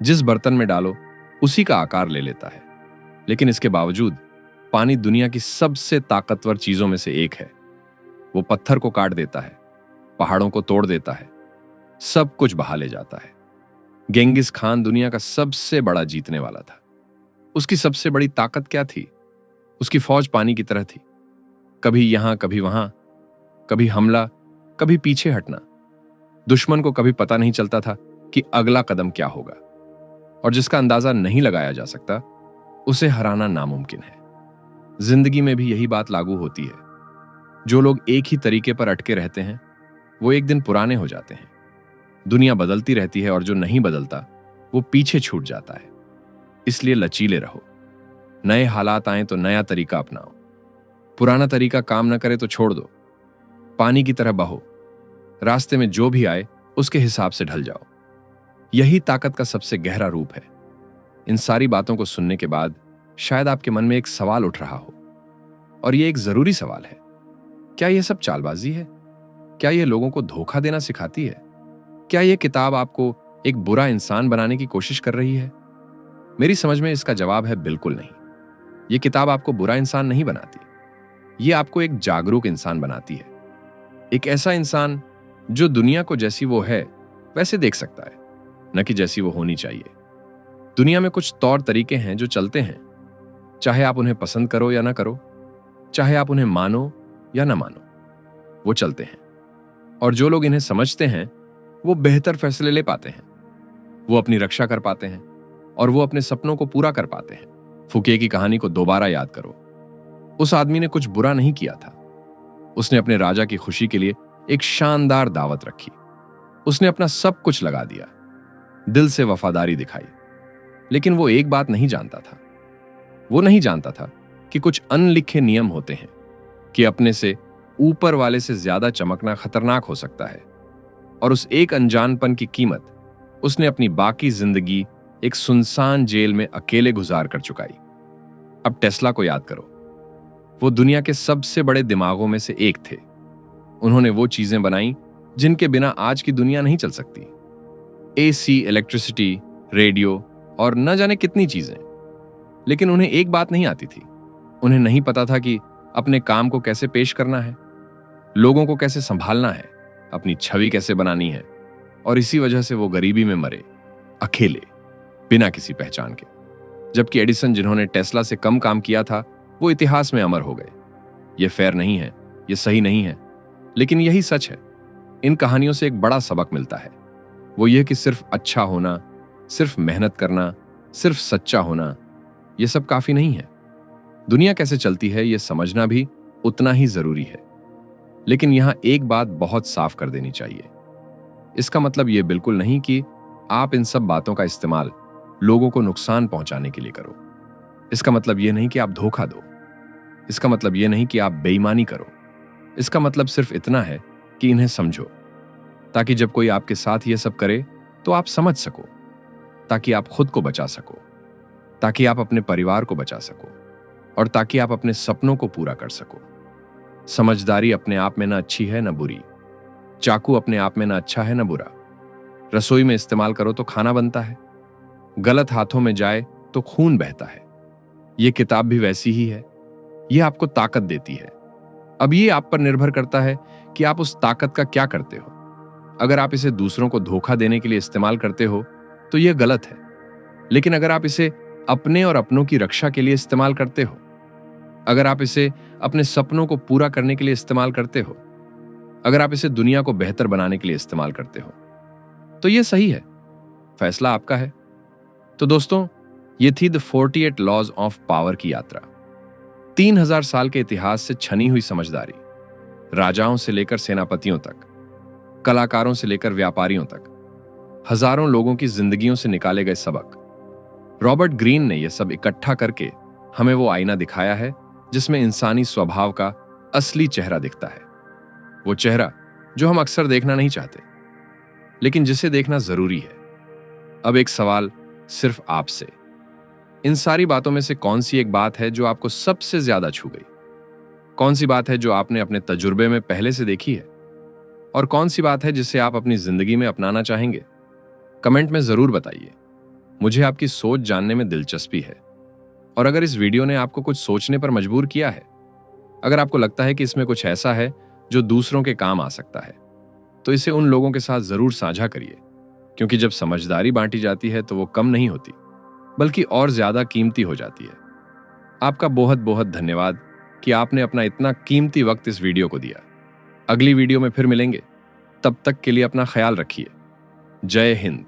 जिस बर्तन में डालो उसी का आकार ले लेता है। लेकिन इसके बावजूद पानी दुनिया की सबसे ताकतवर चीजों में से एक है। वो पत्थर को काट देता है, पहाड़ों को तोड़ देता है, सब कुछ बहा ले जाता है। गेंगिस खान दुनिया का सबसे बड़ा जीतने वाला था। उसकी सबसे बड़ी ताकत क्या थी? उसकी फौज पानी की तरह थी, कभी यहां कभी वहां, कभी हमला कभी पीछे हटना। दुश्मन को कभी पता नहीं चलता था कि अगला कदम क्या होगा, और जिसका अंदाजा नहीं लगाया जा सकता उसे हराना नामुमकिन है। जिंदगी में भी यही बात लागू होती है। जो लोग एक ही तरीके पर अटके रहते हैं वो एक दिन पुराने हो जाते हैं। दुनिया बदलती रहती है और जो नहीं बदलता वो पीछे छूट जाता है। इसलिए लचीले रहो। नए हालात आए तो नया तरीका अपनाओ। पुराना तरीका काम न करे तो छोड़ दो। पानी की तरह बहो। रास्ते में जो भी आए उसके हिसाब से ढल जाओ। यही ताकत का सबसे गहरा रूप है। इन सारी बातों को सुनने के बाद शायद आपके मन में एक सवाल उठ रहा हो, और ये एक जरूरी सवाल है। क्या यह सब चालबाजी है? क्या यह लोगों को धोखा देना सिखाती है? क्या यह किताब आपको एक बुरा इंसान बनाने की कोशिश कर रही है? मेरी समझ में इसका जवाब है बिल्कुल नहीं। यह किताब आपको बुरा इंसान नहीं बनाती, यह आपको एक जागरूक इंसान बनाती है। एक ऐसा इंसान जो दुनिया को जैसी वो है वैसे देख सकता है, न कि जैसी वो होनी चाहिए। दुनिया में कुछ तौर तरीके हैं जो चलते हैं, चाहे आप उन्हें पसंद करो या ना करो, चाहे आप उन्हें मानो या ना मानो, वो चलते हैं। और जो लोग इन्हें समझते हैं वो बेहतर फैसले ले पाते हैं, वो अपनी रक्षा कर पाते हैं, और वो अपने सपनों को पूरा कर पाते हैं। फुके की कहानी को दोबारा याद करो। उस आदमी ने कुछ बुरा नहीं किया था। उसने अपने राजा की खुशी के लिए एक शानदार दावत रखी। उसने अपना सब कुछ लगा दिया, दिल से वफादारी दिखाई। लेकिन वो एक बात नहीं जानता था। वो नहीं जानता था कि कुछ अनलिखे नियम होते हैं, कि अपने से ऊपर वाले से ज्यादा चमकना खतरनाक हो सकता है। और उस एक अनजानपन की कीमत उसने अपनी बाकी जिंदगी एक सुनसान जेल में अकेले गुजार कर चुकाई। अब टेस्ला को याद करो। वो दुनिया के सबसे बड़े दिमागों में से एक थे। उन्होंने वो चीजें बनाई जिनके बिना आज की दुनिया नहीं चल सकती। एसी, इलेक्ट्रिसिटी, रेडियो और न जाने कितनी चीजें। लेकिन उन्हें एक बात नहीं आती थी। उन्हें नहीं पता था कि अपने काम को कैसे पेश करना है, लोगों को कैसे संभालना है, अपनी छवि कैसे बनानी है। और इसी वजह से वो गरीबी में मरे, अकेले, बिना किसी पहचान के। जबकि एडिसन, जिन्होंने टेस्ला से कम काम किया था, वो इतिहास में अमर हो गए। ये फेयर नहीं है, ये सही नहीं है, लेकिन यही सच है। इन कहानियों से एक बड़ा सबक मिलता है। वो ये कि सिर्फ अच्छा होना, सिर्फ मेहनत करना, सिर्फ सच्चा होना, ये सब काफी नहीं है। दुनिया कैसे चलती है ये समझना भी उतना ही जरूरी है। लेकिन यहां एक बात बहुत साफ कर देनी चाहिए। इसका मतलब ये बिल्कुल नहीं कि आप इन सब बातों का इस्तेमाल लोगों को नुकसान पहुंचाने के लिए करो। इसका मतलब ये नहीं कि आप धोखा दो। इसका मतलब ये नहीं कि आप बेईमानी करो। इसका मतलब सिर्फ इतना है कि इन्हें समझो, ताकि जब कोई आपके साथ ये सब करे तो आप समझ सको, ताकि आप खुद को बचा सको, ताकि आप अपने परिवार को बचा सको, और ताकि आप अपने सपनों को पूरा कर सको। समझदारी अपने आप में ना अच्छी है ना बुरी। चाकू अपने आप में ना अच्छा है ना बुरा। रसोई में इस्तेमाल करो तो खाना बनता है, गलत हाथों में जाए तो खून बहता है। यह किताब भी वैसी ही है। यह आपको ताकत देती है। अब ये आप पर निर्भर करता है कि आप उस ताकत का क्या करते हो। अगर आप इसे दूसरों को धोखा देने के लिए इस्तेमाल करते हो तो यह गलत है। लेकिन अगर आप इसे अपने और अपनों की रक्षा के लिए इस्तेमाल करते हो, अगर आप इसे अपने सपनों को पूरा करने के लिए इस्तेमाल करते हो, अगर आप इसे दुनिया को बेहतर बनाने के लिए इस्तेमाल करते हो, तो यह सही है। फैसला आपका है। तो दोस्तों, ये थी द 48 लॉज ऑफ पावर की यात्रा। 3000 साल के इतिहास से छनी हुई समझदारी, राजाओं से लेकर सेनापतियों तक, कलाकारों से लेकर व्यापारियों तक, हजारों लोगों की जिंदगियों से निकाले गए सबक। रॉबर्ट ग्रीन ने यह सब इकट्ठा करके हमें वो आईना दिखाया है जिसमें इंसानी स्वभाव का असली चेहरा दिखता है। वो चेहरा जो हम अक्सर देखना नहीं चाहते, लेकिन जिसे देखना जरूरी है। अब एक सवाल सिर्फ आपसे। इन सारी बातों में से कौन सी एक बात है जो आपको सबसे ज्यादा छू गई? कौन सी बात है जो आपने अपने तजुर्बे में पहले से देखी है, और कौन सी बात है जिसे आप अपनी जिंदगी में अपनाना चाहेंगे? कमेंट में जरूर बताइए। मुझे आपकी सोच जानने में दिलचस्पी है। और अगर इस वीडियो ने आपको कुछ सोचने पर मजबूर किया है, अगर आपको लगता है कि इसमें कुछ ऐसा है जो दूसरों के काम आ सकता है, तो इसे उन लोगों के साथ जरूर साझा करिए, क्योंकि जब समझदारी बांटी जाती है तो वो कम नहीं होती, बल्कि और ज्यादा कीमती हो जाती है। आपका बहुत बहुत धन्यवाद कि आपने अपना इतना कीमती वक्त इस वीडियो को दिया। अगली वीडियो में फिर मिलेंगे। तब तक के लिए अपना ख्याल रखिए। जय हिंद।